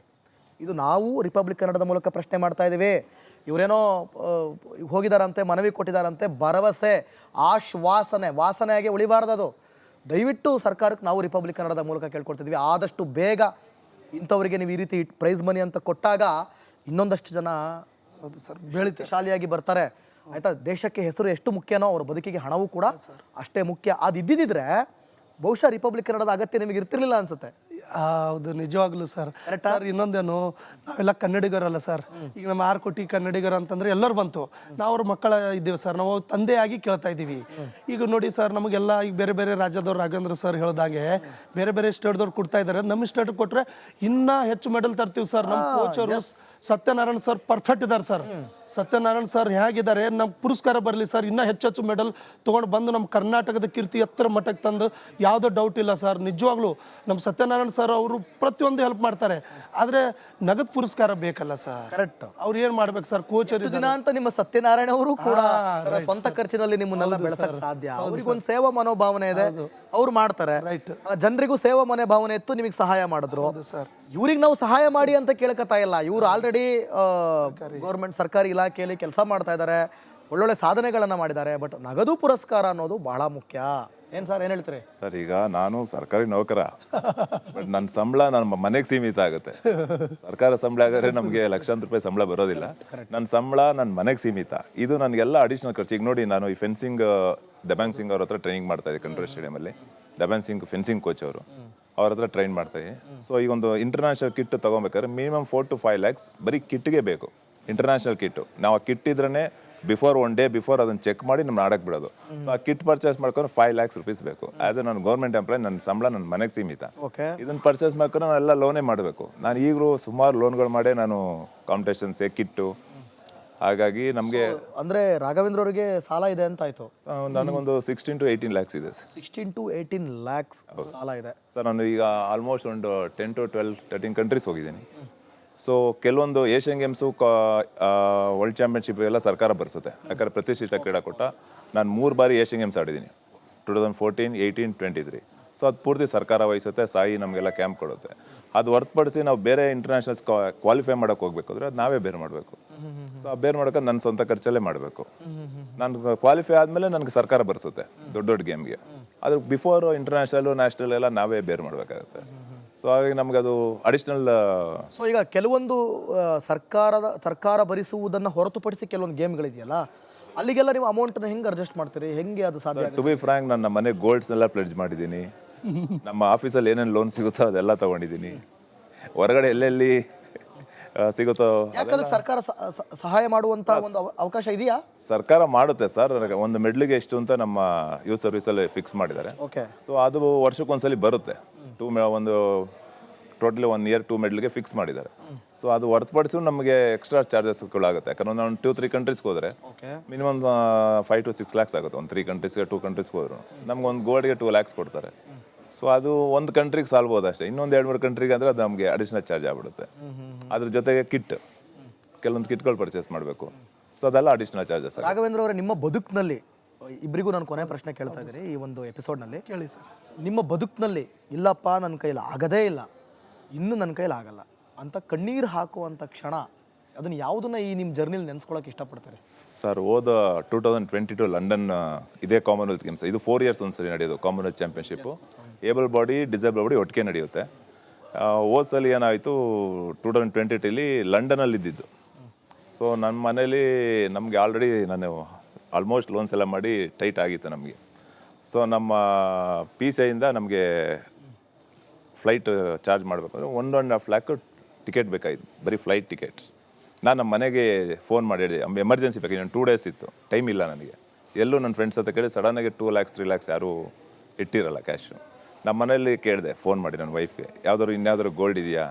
ಇದು ನಾವು ರಿಪಬ್ಲಿಕ್ ಕನ್ನಡದ ಮೂಲಕ ಪ್ರಶ್ನೆ ಮಾಡ್ತಾ ಇದ್ದೀವಿ. ಇವರೇನೋ ಹೋಗಿದಾರಂತೆ, ಮನವಿ ಕೊಟ್ಟಿದ್ದಾರಂತೆ, ಭರವಸೆ, ವಾಸನೆಯಾಗಿ ಉಳಿಬಾರ್ದದು. ದಯವಿಟ್ಟು ಸರ್ಕಾರಕ್ಕೆ ನಾವು ರಿಪಬ್ಲಿಕ್ ಕನ್ನಡದ ಮೂಲಕ ಕೇಳ್ಕೊಳ್ತಿದ್ವಿ, ಆದಷ್ಟು ಬೇಗ ಇಂಥವರಿಗೆ ನೀವು ಈ ರೀತಿ ಪ್ರೈಸ್ ಮನಿ ಅಂತ ಕೊಟ್ಟಾಗ ಇನ್ನೊಂದಷ್ಟು ಜನ ಶಾಲಿಯಾಗಿ ಬರ್ತಾರೆ, ಆಯ್ತಾ? ದೇಶಕ್ಕೆ ಹೆಸರು ಎಷ್ಟು ಮುಖ್ಯನೋ ಅವ್ರ ಬದುಕಿಗೆ ಹಣವೂ ಕೂಡ ಅಷ್ಟೇ ಮುಖ್ಯ. ಅದು ಇದ್ದಿದ್ರೆ ಬಹುಶಃ ರಿಪಬ್ಲಿಕ್ ಕನ್ನಡದ ಅಗತ್ಯ ನಿಮಗೆ ಇರ್ತಿರ್ಲಿಲ್ಲ ಅನ್ಸುತ್ತೆ. ಹೌದು, ನಿಜವಾಗ್ಲೂ ಸರ್. ಸರ್ ಇನ್ನೊಂದೇನು, ನಾವೆಲ್ಲ ಕನ್ನಡಿಗರಲ್ಲ ಸರ್. ಈಗ ನಮ್ಮ 6 ಕೋಟಿ ಕನ್ನಡಿಗರ ಅಂತಂದ್ರೆ ಎಲ್ಲರೂ ಬಂತು, ನಾವು ಅವ್ರ ಮಕ್ಕಳ ಇದ್ದೀವಿ ಸರ್, ನಾವು ತಂದೆಯಾಗಿ ಕೇಳ್ತಾ ಇದ್ದೀವಿ. ಈಗ ನೋಡಿ ಸರ್, ನಮಗೆಲ್ಲ ಈಗ ಬೇರೆ ಬೇರೆ ರಾಜ್ಯದವ್ರು ರಾಘವೇಂದ್ರ ಸರ್ ಹೇಳ್ದಾಗೆ ಬೇರೆ ಬೇರೆ ಸ್ಟೇಟ್ದವ್ರು ಕೊಡ್ತಾ ಇದ್ದಾರೆ. ನಮ್ಮ ಸ್ಟೇಟ್ ಕೊಟ್ರೆ ಇನ್ನೂ ಹೆಚ್ಚು ಮೆಡಲ್ ತರ್ತೀವಿ ಸರ್. ನಮ್ಮ ಕೋಚ್ ಅವರು ಸತ್ಯನಾರಾಯಣ ಸರ್ ಪರ್ಫೆಕ್ಟ್ ಇದ್ದಾರೆ ಸರ್. ಸತ್ಯನಾರಾಯಣ ಸರ್ ಹೇಗಿದ್ದಾರೆ, ನಮ್ಮ ಪುರಸ್ಕಾರ ಬರಲಿ ಸರ್, ಇನ್ನೂ ಹೆಚ್ಚು ಮೆಡಲ್ ತೊಗೊಂಡು ಬಂದು ನಮ್ಮ ಕರ್ನಾಟಕದ ಕೀರ್ತಿ ಎತ್ತರ ಮಟ್ಟಕ್ಕೆ ತಂದು ಯಾವುದೋ ಡೌಟ್ ಇಲ್ಲ ಸರ್. ನಿಜವಾಗ್ಲೂ ನಮ್ಮ ಸತ್ಯನಾರಾಯಣ ಸರ್ ಅವರು ಪ್ರತಿಯೊಂದು ಹೆಲ್ಪ್ ಮಾಡ್ತಾರೆ. ಆದರೆ ನಗದು ಪುರಸ್ಕಾರ ಬೇಕಲ್ಲ ಸರ್. ಕರೆಕ್ಟ್. ಅವ್ರು ಏನು ಮಾಡ್ಬೇಕು ಸರ್? ಕೋಚ್ ದಿನ ಅಂತ ನಿಮ್ಮ ಸತ್ಯನಾರಾಯಣ ಅವರು ಕೂಡ ಸ್ವಂತ ಖರ್ಚಿನಲ್ಲಿ ನಿಮ್ಮನ್ನೆಲ್ಲ ಬೆಳೆಸಕ್ಕೆ ಸಾಧ್ಯ. ಅವ್ರಿಗೊಂದು ಸೇವಾ ಮನೋಭಾವನೆ ಇದೆ, ಅವ್ರು ಮಾಡ್ತಾರೆ. ಜನರಿಗೂ ಸೇವಾ ಮನೋಭಾವನೆ ಇತ್ತು, ನಿಮಗೆ ಸಹಾಯ ಮಾಡಿದ್ರು ಸರ್. ಇವ್ರಿಗೆ ನಾವು ಸಹಾಯ ಮಾಡಿ ಅಂತ ಕೇಳಕತ್ತಾ ಇಲ್ಲ. ಇವ್ರು ಆಲ್ರೆಡಿ ಗೌರ್ಮೆಂಟ್ ಸರ್ಕಾರಿ ಇಲಾಖೆಯಲ್ಲಿ ಕೆಲಸ ಮಾಡ್ತಾ ಇದ್ದಾರೆ, ಒಳ್ಳೊಳ್ಳೆ ಸಾಧನೆಗಳನ್ನ ಮಾಡಿದ್ದಾರೆ. ಬಟ್ ನಗದು ಪುರಸ್ಕಾರ ಅನ್ನೋದು ಬಹಳ ಮುಖ್ಯ. ಏನ್ ಸರ್, ಏನ್ ಹೇಳ್ತೀರಿ? ಸರ್, ಈಗ ನಾನು ಸರ್ಕಾರಿ ನೌಕರ, ಬಟ್ ನನ್ನ ಸಂಬಳ ನನ್ನ ಮನೆಗೆ ಸೀಮಿತ ಆಗುತ್ತೆ. ಸರ್ಕಾರ ಸಂಬಳ ಆಗಿದ್ರೆ ನಮಗೆ ಲಕ್ಷಾಂತರ ರೂಪಾಯಿ ಸಂಬಳ ಬರೋದಿಲ್ಲ. ನನ್ನ ಸಂಬಳ ನನ್ನ ಮನೆಗೆ ಸೀಮಿತ. ಇದು ನನಗೆಲ್ಲ ಅಡಿಷನಲ್ ಖರ್ಚು. ಈಗ ನೋಡಿ, ನಾನು ಈ ಫೆನ್ಸಿಂಗ್ ದಬಾಂಗ್ ಸಿಂಗ್ ಅವ್ರ ಹತ್ರ ಟ್ರೈನಿಂಗ್ ಮಾಡ್ತಾ ಇದ್ದೆ ಕಂಟ್ರೋಲ್ ಸ್ಟೇಡಿಯಮಲ್ಲಿ. ದಬಾಂಗ್ ಸಿಂಗ್ ಫೆನ್ಸಿಂಗ್ ಕೋಚ್ ಅವರು, ಅವ್ರ ಹತ್ರ ಟ್ರೈನ್ ಮಾಡ್ತಾ ಇದ್ದೀನಿ. ಸೊ ಈಗ ಒಂದು ಇಂಟರ್ನ್ಯಾಷನಲ್ ಕಿಟ್ ತೊಗೊಬೇಕಾದ್ರೆ ಮಿನಿಮಮ್ 4 to 5 lakhs ಬರೀ ಕಿಟ್ಗೆ ಬೇಕು. ಇಂಟರ್ನ್ಯಾಷನಲ್ ಕಿಟ್ಟು ನಾವು ಆ ಕಿಟ್ ಇದ್ರೇ ಒನ್ ಡೇ ಬಿಫೋರ್ ಅದನ್ನು ಚೆಕ್ ಮಾಡಿ ನಮ್ಮ ಆಡಕ್ಕೆ ಬಿಡೋದು. ಸೊ ಆ ಕಿಟ್ ಪರ್ಚೇಸ್ ಮಾಡ್ಕೊಂಡು 5 lakhs rupees ಬೇಕು. ಆಸ್ ಎ ನಾನು ಗೌರ್ಮೆಂಟ್ ಎಂಪ್ಲಾಯ್, ನನ್ನ ಸಂಬಳ ನನ್ನ ಮನೆಗೆ ಸೀಮಿತ. ಇದನ್ನ ಪರ್ಚೇಸ್ ಮಾಡ್ಕೊಂಡು ನಾನು ಎಲ್ಲ ಲೋನೇ ಮಾಡಬೇಕು. ನಾನು ಈಗಲೂ ಸುಮಾರು ಲೋನ್ಗಳು ಮಾಡೇ ನಾನು ಕಾಂಪಿಟೇಷನ್ಸೇ ಕಿಟ್ಟು. ಹಾಗಾಗಿ ನಮಗೆ ಅಂದ್ರೆ ರಾಘವೇಂದ್ರ ಅವರಿಗೆ ಸಾಲ ಇದೆ ಅಂತ ಆಯ್ತು. ನನಗೊಂದು 16 to 18 lakhs ಇದೆ ಸರ್. 16 to 18 lakhs ಸಾಲ ಇದೆ ಸರ್. ನಾನು ಈಗ ಆಲ್ಮೋಸ್ಟ್ ಒಂದು 10 to 12, 13 ಕಂಟ್ರೀಸ್ ಹೋಗಿದ್ದೀನಿ. ಸೊ ಕೆಲವೊಂದು ಏಷ್ಯನ್ ಗೇಮ್ಸು, ವರ್ಲ್ಡ್ ಚಾಂಪಿಯನ್ಶಿಪ್ ಎಲ್ಲ ಸರ್ಕಾರ ಬರ್ಸುತ್ತೆ. ಯಾಕಂದರೆ ಪ್ರತಿಷ್ಠಿತ ಕ್ರೀಡಾಕೂಟ. ನಾನು 3 ಬಾರಿ ಏಷ್ಯನ್ ಗೇಮ್ಸ್ ಆಡಿದ್ದೀನಿ, 2014, 18, 23. ಸೊ ಅದು ಪೂರ್ತಿ ಸರ್ಕಾರ ವಹಿಸುತ್ತೆ. ಸಾಯಿ ನಮಗೆಲ್ಲ ಕ್ಯಾಂಪ್ ಕೊಡುತ್ತೆ. ಅದು ಹೊರತುಪಡಿಸಿ ನಾವು ಬೇರೆ ಇಂಟರ್ನ್ಯಾಷನಲ್ಸ್ ಕ್ವಾಲಿಫೈ ಮಾಡೋಕೆ ಹೋಗ್ಬೇಕಾದ್ರೆ ಅದು ನಾವೇ ಬೇರೆ ಮಾಡಬೇಕು. ಸೊ ಆ ಬೇರೆ ಮಾಡೋಕೆ ನನ್ನ ಸ್ವಂತ ಖರ್ಚಲ್ಲೇ ಮಾಡಬೇಕು. ನಾನು ಕ್ವಾಲಿಫೈ ಆದಮೇಲೆ ನನಗೆ ಸರ್ಕಾರ ಬರ್ಸುತ್ತೆ ದೊಡ್ಡ ಗೇಮ್ಗೆ. ಅದ್ರ ಬಿಫೋರ್ ಇಂಟರ್ನ್ಯಾಷನಲ್, ನ್ಯಾಷನಲ್ ಎಲ್ಲ ನಾವೇ ಬೇರೆ ಮಾಡಬೇಕಾಗುತ್ತೆ. ಸೊ ಹಾಗಾಗಿ ನಮ್ಗೆ ಅದು ಅಡಿಷ್ನಲ್. ಸೊ ಈಗ ಕೆಲವೊಂದು ಸರ್ಕಾರ ಭರಿಸುವುದನ್ನು ಹೊರತುಪಡಿಸಿ ಕೆಲವೊಂದು ಗೇಮ್ಗಳಿದೆಯಲ್ಲ, ಅಲ್ಲಿಗೆಲ್ಲ ನೀವು ಅಮೌಂಟನ್ನು ಹೆಂಗೆ ಅಡ್ಜಸ್ಟ್ ಮಾಡ್ತೀರಿ, ಹೆಂಗೆ ಅದು ಸಾಧ್ಯ ಆಗುತ್ತೆ? ಟು ಬಿ ಫ್ರ್ಯಾಂಕ್, ನನ್ನ ಮನೆ ಗೋಲ್ಡ್ಸ್ನೆಲ್ಲ ಪ್ಲೆಡ್ಜ್ ಮಾಡಿದ್ದೀನಿ. ನಮ್ಮ ಆಫೀಸಲ್ಲಿ ಏನೇನು ಲೋನ್ ಸಿಗುತ್ತೋ ಅದೆಲ್ಲ ತೊಗೊಂಡಿದ್ದೀನಿ. ಹೊರಗಡೆ ಎಲ್ಲೆಲ್ಲಿ ಸಿಗುತ್ತೋ ಯಾಕಂದ್ರೆ ಸರ್ಕಾರ ಸಹಾಯ ಮಾಡುವಂತ ಒಂದು ಅವಕಾಶ ಇದೆಯಾ? ಸರ್ಕಾರ ಮಾಡುತ್ತೆ ಸರ್. ಒಂದು ಮೆಡ್ಲಿಗೆ ಎಷ್ಟು ಅಂತ ನಮ್ಮ ಯೂತ್ ಸರ್ವಿಸಲ್ಲಿ ಫಿಕ್ಸ್ ಮಾಡಿದ್ದಾರೆ. ಓಕೆ. ಸೊ ಅದು ವರ್ಷಕ್ಕೊಂದ್ಸಲಿ ಬರುತ್ತೆ. ಒಂದು ಟೋಟಲಿ 1 year 2 ಮೆಡ್ಲಿಗೆ ಫಿಕ್ಸ್ ಮಾಡಿದ್ದಾರೆ. ಸೊ ಅದು ಹೊರತುಪಡಿಸಿ ನಮಗೆ ಎಕ್ಸ್ಟ್ರಾ ಚಾರ್ಜಸ್ಗಳಾಗುತ್ತೆ. ಯಾಕಂದ್ರೆ ನಾವು 2-3 ಕಂಟ್ರೀಸ್ಗೆ ಹೋದರೆ ಮಿನಿಮಮ್ 5 to 6 lakhs ಆಗುತ್ತೆ. ಒಂದು 3 countries 2 countries ಹೋದ್ರು ನಮ್ಗೆ ಒಂದು ಗೋಲ್ಡ್ಗೆ 2 lakhs ಕೊಡ್ತಾರೆ. ಸೊ ಅದು ಒಂದು ಕಂಟ್ರಿಗೆ ಸಾಲ್ಬೋದು ಅಷ್ಟೇ. ಇನ್ನೊಂದು 2-3 ಕಂಟ್ರಿಗೆ ಅಂದರೆ ಅದು ನಮಗೆ ಅಡಿಷನಲ್ ಚಾರ್ಜ್ ಆಗ್ಬಿಡುತ್ತೆ. ಅದ್ರ ಜೊತೆಗೆ ಕೆಲವೊಂದು ಕಿಟ್ಗಳು ಪರ್ಚೇಸ್ ಮಾಡಬೇಕು. ಸೊ ಅದೆಲ್ಲ ಅಡಿಷನಲ್ ಚಾರ್ಜಸ್. ರಾಘವೇಂದ್ರ ಅವರೇ, ನಿಮ್ಮ ಬದುಕಿನಲ್ಲಿ ಇಬ್ಬರಿಗೂ ನಾನು ಕೊನೆ ಪ್ರಶ್ನೆ ಕೇಳ್ತಾ ಇದ್ದೀನಿ ಈ ಒಂದು ಎಪಿಸೋಡ್ನಲ್ಲಿ. ಕೇಳಿ ಸರ್. ನಿಮ್ಮ ಬದುಕಿನಲ್ಲಿ ಇಲ್ಲಪ್ಪ ನನ್ನ ಕೈಲಿ ಆಗದೇ ಇಲ್ಲ, ಇನ್ನೂ ನನ್ನ ಕೈಲಿ ಆಗಲ್ಲ ಅಂತ ಕಣ್ಣೀರು ಹಾಕುವಂಥ ಕ್ಷಣ, ಅದನ್ನು ಯಾವುದನ್ನ ಈ ನಿಮ್ಮ ಜರ್ನಿಲಿ ನೆನೆಸ್ಕೊಳ್ಳೋಕೆ ಇಷ್ಟಪಡ್ತಾರೆ? ಸರ್, ಹೋದ 2022 ಲಂಡನ್ ಇದೇ ಕಾಮನ್ವೆಲ್ತ್ ಗೇಮ್ಸ್, ಇದು 4 years ಒಂದ್ಸರಿ ನಡೆಯೋದು Commonwealth ಚಾಂಪಿಯನ್ಶಿಪ್ಪು. Abel body disable body ಒಟ್ಟಿಗೆ ನಡೆಯುತ್ತೆ. ಹೋದ ಸಲ ಏನಾಯಿತು, 2022 ಲಂಡನಲ್ಲಿ ಇದ್ದಿದ್ದು. ಸೊ ನನ್ನ ಮನೇಲಿ ನಮಗೆ ಆಲ್ರೆಡಿ ನಾನು ಆಲ್ಮೋಸ್ಟ್ ಲೋನ್ಸ್ ಎಲ್ಲ ಮಾಡಿ ಟೈಟ್ ಆಗಿತ್ತು ನಮಗೆ. ಸೊ ನಮ್ಮ PCIಯಿಂದ ನಮಗೆ ಫ್ಲೈಟ್ ಚಾರ್ಜ್ ಮಾಡಬೇಕಂದ್ರೆ 1.5 lakh ಟಿಕೆಟ್ ಬೇಕಾಯಿತು, ಬರೀ ಫ್ಲೈಟ್ ಟಿಕೆಟ್ಸ್. ನಾನು ನಮ್ಮ ಮನೆಗೆ ಫೋನ್ ಮಾಡಿ ಹೇಳಿದೆ, ಎಮರ್ಜೆನ್ಸಿ ಬೇಕು, ಇನ್ನೊಂದು 2 days ಇತ್ತು, ಟೈಮ್ ಇಲ್ಲ ನನಗೆ. ಎಲ್ಲೂ ನನ್ನ ಫ್ರೆಂಡ್ಸ್ ಹತ್ರ ಕೇಳಿ ಸಡನ್ನಾಗಿ 2 lakhs 3 lakhs ಯಾರೂ ಇಟ್ಟಿರಲ್ಲ ಕ್ಯಾಶು. ನಮ್ಮ ಮನೇಲಿ ಕೇಳಿದೆ ಫೋನ್ ಮಾಡಿ ನನ್ನ ವೈಫ್ಗೆ, ಇನ್ಯಾವುದಾದ್ರು ಗೋಲ್ಡ್ ಇದೆಯಾ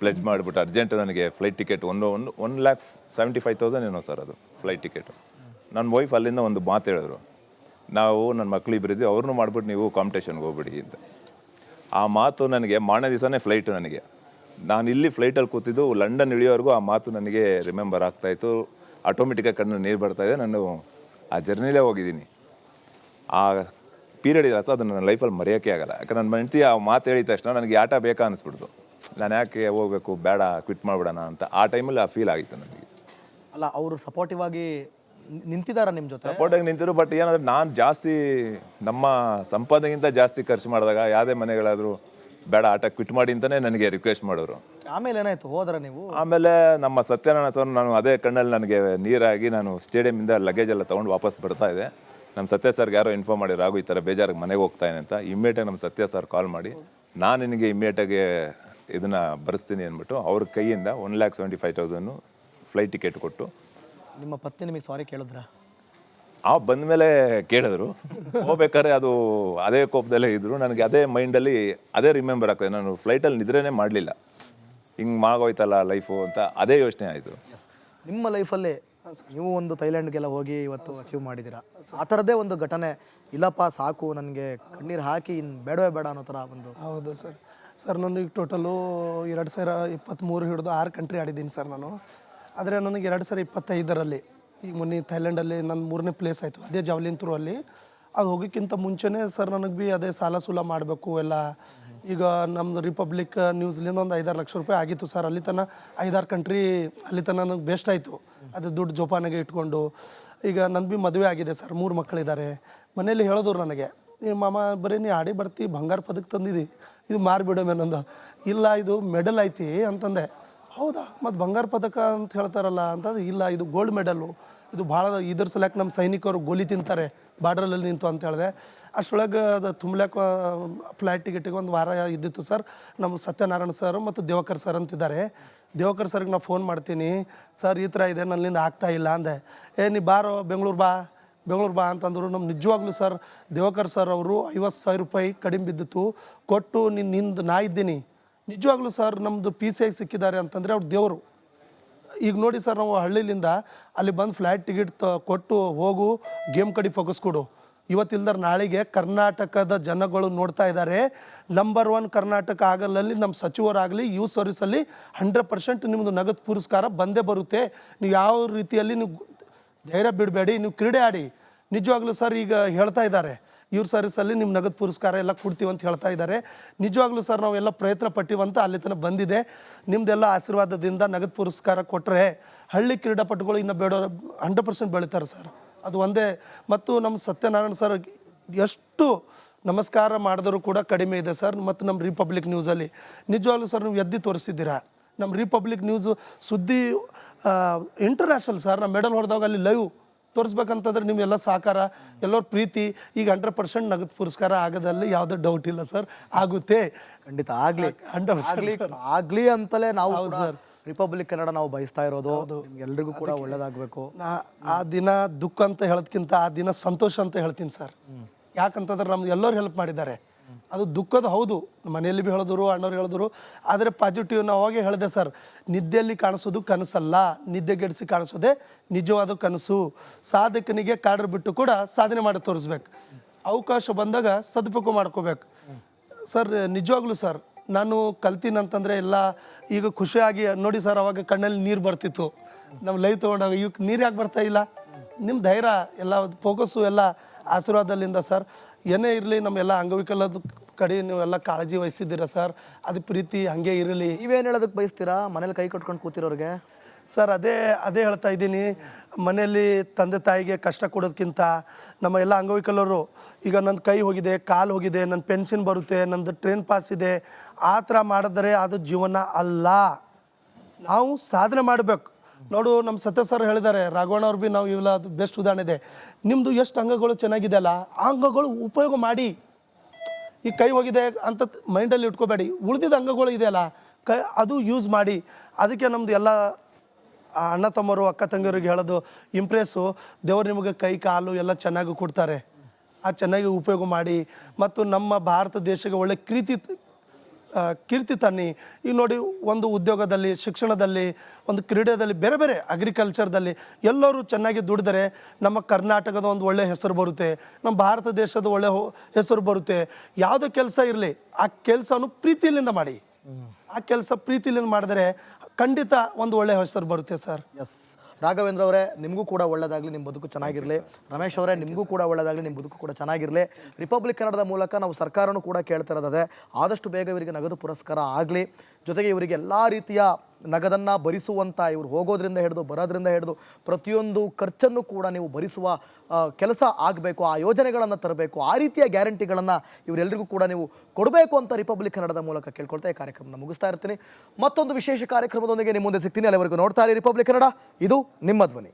ಪ್ಲೆಡ್ಜ್ ಮಾಡಿಬಿಟ್ಟು ಅರ್ಜೆಂಟ್ ನನಗೆ ಫ್ಲೈಟ್ ಟಿಕೆಟ್ 1,75,000 ಏನೋ ಸರ್ ಅದು ಫ್ಲೈಟ್ ಟಿಕೆಟು. ನನ್ನ ವೈಫ್ ಅಲ್ಲಿಂದ ಒಂದು ಮಾತು ಹೇಳಿದ್ರು, ನಾವು ನನ್ನ ಮಕ್ಳು ಇಬ್ಬರಿದ್ವಿ, ಅವ್ರನ್ನೂ ಮಾಡಿಬಿಟ್ಟು ನೀವು ಕಾಂಪಿಟೇಷನ್ಗೆ ಹೋಗ್ಬಿಡಿ ಅಂತ. ಆ ಮಾತು ನನಗೆ ಮಾರನೇ ದಿವಸನೇ ಫ್ಲೈಟು ನನಗೆ. ನಾನು ಇಲ್ಲಿ ಫ್ಲೈಟಲ್ಲಿ ಕೂತಿದ್ದು ಲಂಡನ್ ಇಳಿಯೋವರೆಗೂ ಆ ಮಾತು ನನಗೆ ರಿಮೆಂಬರ್ ಆಗ್ತಾಯಿತ್ತು. ಆಟೋಮೆಟಿಕಾಗಿ ಕಣ್ಣು ನೀರು ಬರ್ತಾಯಿದೆ. ನಾನು ಆ ಜರ್ನಿಲೇ ಹೋಗಿದ್ದೀನಿ. ಆ ಪೀರಿಯಡ್ ಇಲ್ಲ ಸರ್, ಅದನ್ನು ನನ್ನ ಲೈಫಲ್ಲಿ ಮರೆಯೋಕ್ಕೆ ಆಗಲ್ಲ. ಯಾಕಂದ್ರೆ ನನ್ನ ಹೆಂಡತಿ ಆ ಮಾತು ಹೇಳಿದ ತಕ್ಷಣ ನನಗೆ ಆಟ ಬೇಕಾ ಅನಿಸ್ಬಿಡ್ತು. ನಾನು ಯಾಕೆ ಹೋಗಬೇಕು, ಬೇಡ ಕ್ವಿಟ್ ಮಾಡಿಬಿಡೋಣ ಅಂತ ಆ ಟೈಮಲ್ಲಿ ಆ ಫೀಲ್ ಆಗಿತ್ತು ನನಗೆ. ಅಲ್ಲ, ಅವರು ಸಪೋರ್ಟಿವ್ ಆಗಿ ನಿಂತಿದ್ದಾರೆ ನಿಮ್ಮ ಜೊತೆ? ಸಪೋರ್ಟಾಗಿ ನಿಂತಿರು. ಬಟ್ ಏನಂದ್ರೆ ನಾನು ಜಾಸ್ತಿ ನಮ್ಮ ಸಂಪಾದನೆಗಿಂತ ಜಾಸ್ತಿ ಖರ್ಚು ಮಾಡಿದಾಗ ಯಾವುದೇ ಮನೆಗಳಾದರೂ ಬೇಡ ಆಟ ಕ್ವಿಟ್ ಮಾಡಿ ಅಂತಲೇ ನನಗೆ ರಿಕ್ವೆಸ್ಟ್ ಮಾಡೋರು. ಆಮೇಲೆ ಏನಾಯ್ತು, ಹೋದ್ರೆ ನೀವು? ಆಮೇಲೆ ನಮ್ಮ ಸತ್ಯನಾರಾಯಣ ಸರ್, ನಾನು ಅದೇ ಕಣ್ಣಲ್ಲಿ ನನಗೆ ನೀರಾಗಿ ನಾನು ಸ್ಟೇಡಿಯಮಿಂದ ಲಗೇಜ್ ಎಲ್ಲ ತೊಗೊಂಡು ವಾಪಸ್ ಬರ್ತಾ ಇದೆ. ನಮ್ಮ ಸತ್ಯ ಸರ್ಗೆ ಯಾರೋ ಇನ್ಫಾರ್ಮ್ ಮಾಡಿದ್ರು, ಹಾಗೂ ಈ ಥರ ಬೇಜಾರಿಗೆ ಮನೆಗೆ ಹೋಗ್ತಾಯಿನೆ ಅಂತ. ಇಮ್ಮಿಡಿಯೇಟಾಗಿ ನಮ್ಮ ಸತ್ಯ ಸರ್ ಕಾಲ್ ಮಾಡಿ, ನಾನು ನಿನಗೆ ಇಮ್ಮಿಡಿಯೇಟಾಗಿ ಇದನ್ನು ಬರೆಸ್ತೀನಿ ಅಂದ್ಬಿಟ್ಟು ಅವ್ರ ಕೈಯಿಂದ 1,75,000 ಫ್ಲೈಟ್ ಟಿಕೆಟ್ ಕೊಟ್ಟು. ನಿಮ್ಮ ಪತ್ನಿ ನಿಮಗೆ ಸಾರಿ ಕೇಳಿದ್ರ? ಬಂದ ಮೇಲೆ ಕೇಳಿದ್ರು. ಹೋಗ್ಬೇಕಾದ್ರೆ ಅದು ಅದೇ ಕೋಪದಲ್ಲೇ ಇದ್ದರು. ನನಗೆ ಅದೇ ಮೈಂಡಲ್ಲಿ ಅದೇ ರಿಮೆಂಬರ್ ಆಗ್ತದೆ. ನಾನು ಫ್ಲೈಟಲ್ಲಿ ನಿದ್ರೆನೇ ಮಾಡಲಿಲ್ಲ, ಹಿಂಗೆ ಮಾಗೋಯ್ತಲ್ಲ ಲೈಫು ಅಂತ ಅದೇ ಯೋಚನೆ ಆಯಿತು. ಎಸ್, ನಿಮ್ಮ ಲೈಫಲ್ಲೇ ನೀವು ಒಂದು ಥೈಲ್ಯಾಂಡ್ಗೆಲ್ಲ ಹೋಗಿ ಇವತ್ತು ಅಚೀವ್ ಮಾಡಿದ್ದೀರಾ. ಆ ಥರದ್ದೇ ಒಂದು ಘಟನೆ, ಇಲ್ಲಪ್ಪ ಸಾಕು ನನಗೆ ಕಣ್ಣೀರು ಹಾಕಿ ಇನ್ನು ಬೇಡವೇ ಬೇಡ ಅನ್ನೋ ಥರ ಒಂದು? ಹೌದು ಸರ್. ಸರ್ ನಾನು ಈಗ ಟೋಟಲು 2023 ಹಿಡಿದು 6 ಕಂಟ್ರಿ ಆಡಿದ್ದೀನಿ ಸರ್ ನಾನು. ಆದರೆ ನನಗೆ 2025 ಈಗ ಮೊನ್ನೆ ಥೈಲ್ಯಾಂಡಲ್ಲಿ ನನ್ನ 3ನೇ ಪ್ಲೇಸ್ ಆಯಿತು, ಅದೇ ಜಾವ್ಲಿನ್ ಥ್ರೂ ಅಲ್ಲಿ. ಅದು ಹೋಗೋಕ್ಕಿಂತ ಮುಂಚೆನೇ ಸರ್ ನನಗೆ ಭೀ ಅದೇ ಸಾಲ ಸೂಲ ಮಾಡಬೇಕು ಎಲ್ಲ. ಈಗ ನಮ್ಮದು ರಿಪಬ್ಲಿಕ್ ನ್ಯೂಸ್ಲಿಂದ ಒಂದು 5-6 ಲಕ್ಷ ರೂಪಾಯಿ ಆಗಿತ್ತು ಸರ್. ಅಲ್ಲಿ ತನಕ 5-6 ಕಂಟ್ರಿ ಅಲ್ಲಿ ತನಕ ನನಗೆ ಬೆಸ್ಟ್ ಆಯಿತು, ಅದು ದುಡ್ಡು ಜೋಪಾನಾಗೆ ಇಟ್ಕೊಂಡು. ಈಗ ನನ್ನ ಭೀ ಮದುವೆ ಆಗಿದೆ ಸರ್, 3 ಮಕ್ಕಳಿದ್ದಾರೆ. ಮನೇಲಿ ಹೇಳಿದ್ರು ನನಗೆ, ನೀ ಮಾಮ ಬರೀ ನೀ ಆಡಿ ಬರ್ತಿ, ಬಂಗಾರ ಪದಕ ತಂದಿದ್ದಿ, ಇದು ಮಾರಿಬಿಡೋಮೇನೊಂದು. ಇಲ್ಲ, ಇದು ಮೆಡಲ್ ಐತಿ ಅಂತಂದೆ. ಹೌದಾ, ಮತ್ತು ಬಂಗಾರ ಪದಕ ಅಂತ ಹೇಳ್ತಾರಲ್ಲ ಅಂತಂದು. ಇಲ್ಲ, ಇದು ಗೋಲ್ಡ್ ಮೆಡಲ್ಲು, ಇದು ಭಾಳ ಇದ್ರ ಸಲಕ್ಕೆ ನಮ್ಮ ಸೈನಿಕರು ಗೋಲಿ ತಿಂತಾರೆ ಬಾರ್ಡ್ರಲ್ಲಿ ನಿಂತು ಅಂತ ಹೇಳಿದೆ. ಅಷ್ಟರೊಳಗೆ ಅದು ತುಂಬಲಾಕ ಫ್ಲೈಟ್ ಟಿಕೆಟಿಗೆ ಒಂದು ವಾರ ಇದ್ದಿತ್ತು ಸರ್. ನಮ್ಮ ಸತ್ಯನಾರಾಯಣ ಸರ್ ಮತ್ತು ದೇವಕರ್ ಸರ್ ಅಂತಿದ್ದಾರೆ. ದೇವಕರ್ ಸರ್ಗೆ ನಾನು ಫೋನ್ ಮಾಡ್ತೀನಿ, ಸರ್ ಈ ಥರ ಇದೆ, ನನ್ನಿಂದ ಆಗ್ತಾ ಇಲ್ಲ ಅಂದೆ. ನೀ ಬಾರೋ ಬೆಂಗಳೂರು ಬಾ ಅಂತಂದರು. ನಮ್ಮ ನಿಜವಾಗ್ಲೂ ಸರ್ ದೇವಕರ್ ಸರ್ ಅವರು 50,000 ರೂಪಾಯಿ ಕಡಿಮೆ ಬಿದ್ದಿತ್ತು ಕೊಟ್ಟು, ನಿಂದು ನಾ ಇದ್ದೀನಿ. ನಿಜವಾಗ್ಲೂ ಸರ್ ನಮ್ಮದು PCI ಸಿಕ್ಕಿದ್ದಾರೆ ಅಂತಂದರೆ ಅವ್ರು ದೇವರು. ಈಗ ನೋಡಿ ಸರ್, ನಾವು ಹಳ್ಳಿಲಿಂದ ಅಲ್ಲಿ ಬಂದು ಫ್ಲೈಟ್ ಟಿಕೆಟ್ ಕೊಟ್ಟು ಹೋಗು, ಗೇಮ್ ಕಡೆ ಫೋಕಸ್ ಕೊಡು. ಇವತ್ತಿಲ್ದಾರೆ ನಾಳೆಗೆ ಕರ್ನಾಟಕದ ಜನಗಳು ನೋಡ್ತಾ ಇದ್ದಾರೆ. ನಂಬರ್ 1 ಕರ್ನಾಟಕ ಆಗಲಲ್ಲಿ ನಮ್ಮ ಸಚಿವರಾಗಲಿ ಯೂತ್ ಸರ್ವಿಸಲ್ಲಿ 100% ನಿಮ್ಮದು ನಗದು ಪುರಸ್ಕಾರ ಬಂದೇ ಬರುತ್ತೆ. ನೀವು ಯಾವ ರೀತಿಯಲ್ಲಿ ನೀವು ಧೈರ್ಯ ಬಿಡಬೇಡಿ, ನೀವು ಕ್ರೀಡೆ ಆಡಿ. ನಿಜವಾಗ್ಲೂ ಸರ್ ಈಗ ಹೇಳ್ತಾ ಇದ್ದಾರೆ, ಇವ್ರ ಸರ್ವಿಸಲ್ಲಿ ನಿಮ್ಮ ನಗದು ಪುರಸ್ಕಾರ ಎಲ್ಲ ಕೊಡ್ತೀವಿ ಅಂತ ಹೇಳ್ತಾ ಇದ್ದಾರೆ. ನಿಜವಾಗ್ಲೂ ಸರ್ ನಾವೆಲ್ಲ ಪ್ರಯತ್ನ ಪಟ್ಟಿವಂತ ಅಲ್ಲಿ ತನಕ ಬಂದಿದೆ. ನಿಮ್ಮದೆಲ್ಲ ಆಶೀರ್ವಾದದಿಂದ ನಗದು ಪುರಸ್ಕಾರ ಕೊಟ್ಟರೆ ಹಳ್ಳಿ ಕ್ರೀಡಾಪಟುಗಳು ಇನ್ನು 100% ಬೆಳೀತಾರೆ ಸರ್. ಅದು ಒಂದೇ. ಮತ್ತು ನಮ್ಮ ಸತ್ಯನಾರಾಯಣ ಸರ್ ಎಷ್ಟು ನಮಸ್ಕಾರ ಮಾಡಿದ್ರು ಕೂಡ ಕಡಿಮೆ ಇದೆ ಸರ್. ಮತ್ತು ನಮ್ಮ ರಿಪಬ್ಲಿಕ್ ನ್ಯೂಸಲ್ಲಿ ನಿಜವಾಗ್ಲೂ ಸರ್ ನೀವು ಎದ್ದು ತೋರಿಸಿದ್ದೀರಾ. ನಮ್ಮ ರಿಪಬ್ಲಿಕ್ ನ್ಯೂಸು ಸುದ್ದಿ ಇಂಟರ್ನ್ಯಾಷನಲ್ ಸರ್. ನಮ್ಮ ಮೆಡಲ್ ಹೊಡೆದಾಗ ಅಲ್ಲಿ ಲೈವ್ ತೋರಿಸ್ಬೇಕಂತಂದ್ರೆ ನಿಮ್ಮೆಲ್ಲ ಸಹಕಾರ, ಎಲ್ಲರ ಪ್ರೀತಿ. ಈಗ 100% ನಗದು ಪುರಸ್ಕಾರ ಆಗೋದಲ್ಲಿ ಯಾವುದೇ ಡೌಟ್ ಇಲ್ಲ ಸರ್, ಆಗುತ್ತೆ ಖಂಡಿತ ಆಗ್ಲಿ 100% ಆಗ್ಲಿ ಅಂತಲೇ ನಾವು ರಿಪಬ್ಲಿಕ್ ಕನ್ನಡ ನಾವು ಬಯಸ್ತಾ ಇರೋದು. ಎಲ್ರಿಗೂ ಕೂಡ ಒಳ್ಳೇದಾಗಬೇಕು. ಆ ದಿನ ದುಃಖ ಅಂತ ಹೇಳೋದ್ಕಿಂತ ಆ ದಿನ ಸಂತೋಷ ಅಂತ ಹೇಳ್ತೀನಿ ಸರ್. ಯಾಕಂತಂದ್ರೆ ನಮ್ಗೆ ಎಲ್ಲರೂ ಹೆಲ್ಪ್ ಮಾಡಿದ್ದಾರೆ. ಅದು ದುಃಖದ ಹೌದು, ಮನೆಯಲ್ಲಿ ಭೀ ಹೇಳಿದ್ರು, ಅಣ್ಣವ್ರು ಹೇಳಿದ್ರು. ಆದರೆ ಪಾಸಿಟಿವ್ ನಾವು ಅವಾಗೇ ಹೇಳಿದೆ ಸರ್, ನಿದ್ದೆಯಲ್ಲಿ ಕಾಣಿಸೋದು ಕನಸಲ್ಲ, ನಿದ್ದೆಗೆಡಿಸಿ ಕಾಣಿಸೋದೇ ನಿಜವಾದ ಕನಸು. ಸಾಧಕನಿಗೆ ಕಾಡ್ರು ಬಿಟ್ಟು ಕೂಡ ಸಾಧನೆ ಮಾಡಿ ತೋರಿಸ್ಬೇಕು. ಅವಕಾಶ ಬಂದಾಗ ಸದುಪಯೋಗ ಮಾಡ್ಕೋಬೇಕು ಸರ್. ನಿಜವಾಗ್ಲೂ ಸರ್ ನಾನು ಕಲ್ತೀನಂತಂದರೆ ಎಲ್ಲ ಈಗ ಖುಷಿಯಾಗಿ ನೋಡಿ ಸರ್. ಅವಾಗ ಕಣ್ಣಲ್ಲಿ ನೀರು ಬರ್ತಿತ್ತು ನಾವು ಲೈವ್ ತೊಗೊಂಡಾಗ. ಇವಾಗ ನೀರು ಯಾಕೆ ಬರ್ತಾ ಇಲ್ಲ? ನಿಮ್ಮ ಧೈರ್ಯ ಎಲ್ಲ ಫೋಕಸ್ಸು ಎಲ್ಲ ಆಶೀರ್ವಾದದಿಂದ ಸರ್. ಏನೇ ಇರಲಿ ನಮ್ಮೆಲ್ಲ ಅಂಗವಿಕಲದ ಕಡೆ ನೀವೆಲ್ಲ ಕಾಳಜಿ ವಹಿಸಿದ್ದೀರಾ ಸರ್. ಅದು ಪ್ರೀತಿ ಹಾಗೆ ಇರಲಿ. ನೀವೇನು ಹೇಳೋದಕ್ಕೆ ಬಯಸ್ತೀರಾ ಮನೇಲಿ ಕೈ ಕಟ್ಕೊಂಡು ಕೂತಿರೋರಿಗೆ? ಸರ್ ಅದೇ ಹೇಳ್ತಾ ಇದ್ದೀನಿ. ಮನೆಯಲ್ಲಿ ತಂದೆ ತಾಯಿಗೆ ಕಷ್ಟ ಕೊಡೋದಕ್ಕಿಂತ ನಮ್ಮ ಎಲ್ಲ ಅಂಗವಿಕಲರು, ಈಗ ನನ್ನ ಕೈ ಹೋಗಿದೆ, ಕಾಲು ಹೋಗಿದೆ, ನನ್ನ ಪೆನ್ಷನ್ ಬರುತ್ತೆ, ನಂದು ಟ್ರೈನ್ ಪಾಸ್ ಇದೆ, ಆ ಥರ ಮಾಡಿದ್ರೆ ಅದು ಜೀವನ ಅಲ್ಲ. ನಾವು ಸಾಧನೆ ಮಾಡಬೇಕು. ನೋಡು ನಮ್ಮ ಸತ್ಯ ಸರ್ ಹೇಳಿದ್ದಾರೆ, ರಾಘವಣ್ಣ ಅವ್ರು ಭೀ ನಾವು ಇವೆಲ್ಲ ಅದು ಬೆಸ್ಟ್ ಉದಾಹರಣೆ ಇದೆ. ನಿಮ್ಮದು ಎಷ್ಟು ಅಂಗಗಳು ಚೆನ್ನಾಗಿದೆ ಅಲ್ಲ, ಆ ಅಂಗಗಳು ಉಪಯೋಗ ಮಾಡಿ. ಈ ಕೈ ಹೋಗಿದೆ ಅಂತ ಮೈಂಡಲ್ಲಿ ಇಟ್ಕೋಬೇಡಿ, ಉಳಿದಿದ್ದ ಅಂಗಗಳು ಇದೆಯಲ್ಲ ಅದು ಯೂಸ್ ಮಾಡಿ. ಅದಕ್ಕೆ ನಮ್ಮದು ಎಲ್ಲ ಅಣ್ಣ ತಮ್ಮರು ಅಕ್ಕ ತಂಗಿಯರಿಗೆ ಹೇಳೋದು ಇಂಪ್ರೆಸ್ಸು, ದೇವರು ನಿಮಗೆ ಕೈ ಕಾಲು ಎಲ್ಲ ಚೆನ್ನಾಗಿ ಕೊಡ್ತಾರೆ, ಆ ಚೆನ್ನಾಗಿ ಉಪಯೋಗ ಮಾಡಿ. ಮತ್ತು ನಮ್ಮ ಭಾರತ ದೇಶಕ್ಕೆ ಒಳ್ಳೆ ಕೀರ್ತಿ ತನ್ನಿ. ಈಗ ನೋಡಿ, ಒಂದು ಉದ್ಯೋಗದಲ್ಲಿ, ಶಿಕ್ಷಣದಲ್ಲಿ, ಒಂದು ಕ್ರೀಡೆಯಲ್ಲಿ, ಬೇರೆ ಬೇರೆ ಅಗ್ರಿಕಲ್ಚರ್ದಲ್ಲಿ ಎಲ್ಲರೂ ಚೆನ್ನಾಗಿ ದುಡಿದರೆ ನಮ್ಮ ಕರ್ನಾಟಕದ ಒಂದು ಒಳ್ಳೆಯ ಹೆಸರು ಬರುತ್ತೆ, ನಮ್ಮ ಭಾರತ ದೇಶದ ಒಳ್ಳೆಯ ಹೆಸರು ಬರುತ್ತೆ. ಯಾವುದೇ ಕೆಲಸ ಇರಲಿ ಆ ಕೆಲಸನೂ ಪ್ರೀತಿಯಿಂದ ಮಾಡಿ. ಆ ಕೆಲಸ ಪ್ರೀತಿಯಿಂದ ಮಾಡಿದ್ರೆ ಖಂಡಿತ ಒಂದು ಒಳ್ಳೆಯ ಹೆಸರು ಬರುತ್ತೆ ಸರ್. ಎಸ್ ರಾಘವೇಂದ್ರ ಅವರೇ, ನಿಮಗೂ ಕೂಡ ಒಳ್ಳೆಯದಾಗಲಿ, ನಿಮ್ಮ ಬದುಕು ಚೆನ್ನಾಗಿರಲಿ. ರಮೇಶ್ ಅವರೇ, ನಿಮಗೂ ಕೂಡ ಒಳ್ಳೆಯದಾಗಲಿ, ನಿಮ್ಮ ಬದುಕು ಕೂಡ ಚೆನ್ನಾಗಿರಲಿ. ರಿಪಬ್ಲಿಕ್ ಕನ್ನಡದ ಮೂಲಕ ನಾವು ಸರ್ಕಾರನೂ ಕೂಡ ಕೇಳ್ತಾ ಇರೋದೇ ಆದಷ್ಟು ಬೇಗ ಇವರಿಗೆ ನಗದು ಪುರಸ್ಕಾರ ಆಗಲಿ. ಜೊತೆಗೆ ಇವರಿಗೆ ಎಲ್ಲ ರೀತಿಯ ನಗದನ್ನು ಭರಿಸುವಂಥ, ಇವರು ಹೋಗೋದ್ರಿಂದ ಹಿಡಿದು ಬರೋದ್ರಿಂದ ಹಿಡಿದು ಪ್ರತಿಯೊಂದು ಖರ್ಚನ್ನು ಕೂಡ ನೀವು ಭರಿಸುವ ಕೆಲಸ ಆಗಬೇಕು. ಆ ಯೋಜನೆಗಳನ್ನು ತರಬೇಕು. ಆ ರೀತಿಯ ಗ್ಯಾರಂಟಿಗಳನ್ನು ಇವರೆಲ್ಲರಿಗೂ ಕೂಡ ನೀವು ಕೊಡಬೇಕು ಅಂತ ರಿಪಬ್ಲಿಕ್ ಕನ್ನಡದ ಮೂಲಕ ಕೇಳ್ಕೊಳ್ತಾ ಈ ಕಾರ್ಯಕ್ರಮನ ಮುಗಿಸ್ತಾ ಇರ್ತೀನಿ. ಮತ್ತೊಂದು ವಿಶೇಷ ಕಾರ್ಯಕ್ರಮದೊಂದಿಗೆ ನಿಮ್ಮ ಮುಂದೆ ಸಿಗ್ತೀನಿ. ಅಲ್ಲಿವರೆಗೂ ನೋಡ್ತಾ ಇರಿ ರಿಪಬ್ಲಿಕ್ ಕನ್ನಡ, ಇದು ನಿಮ್ಮ ಧ್ವನಿ.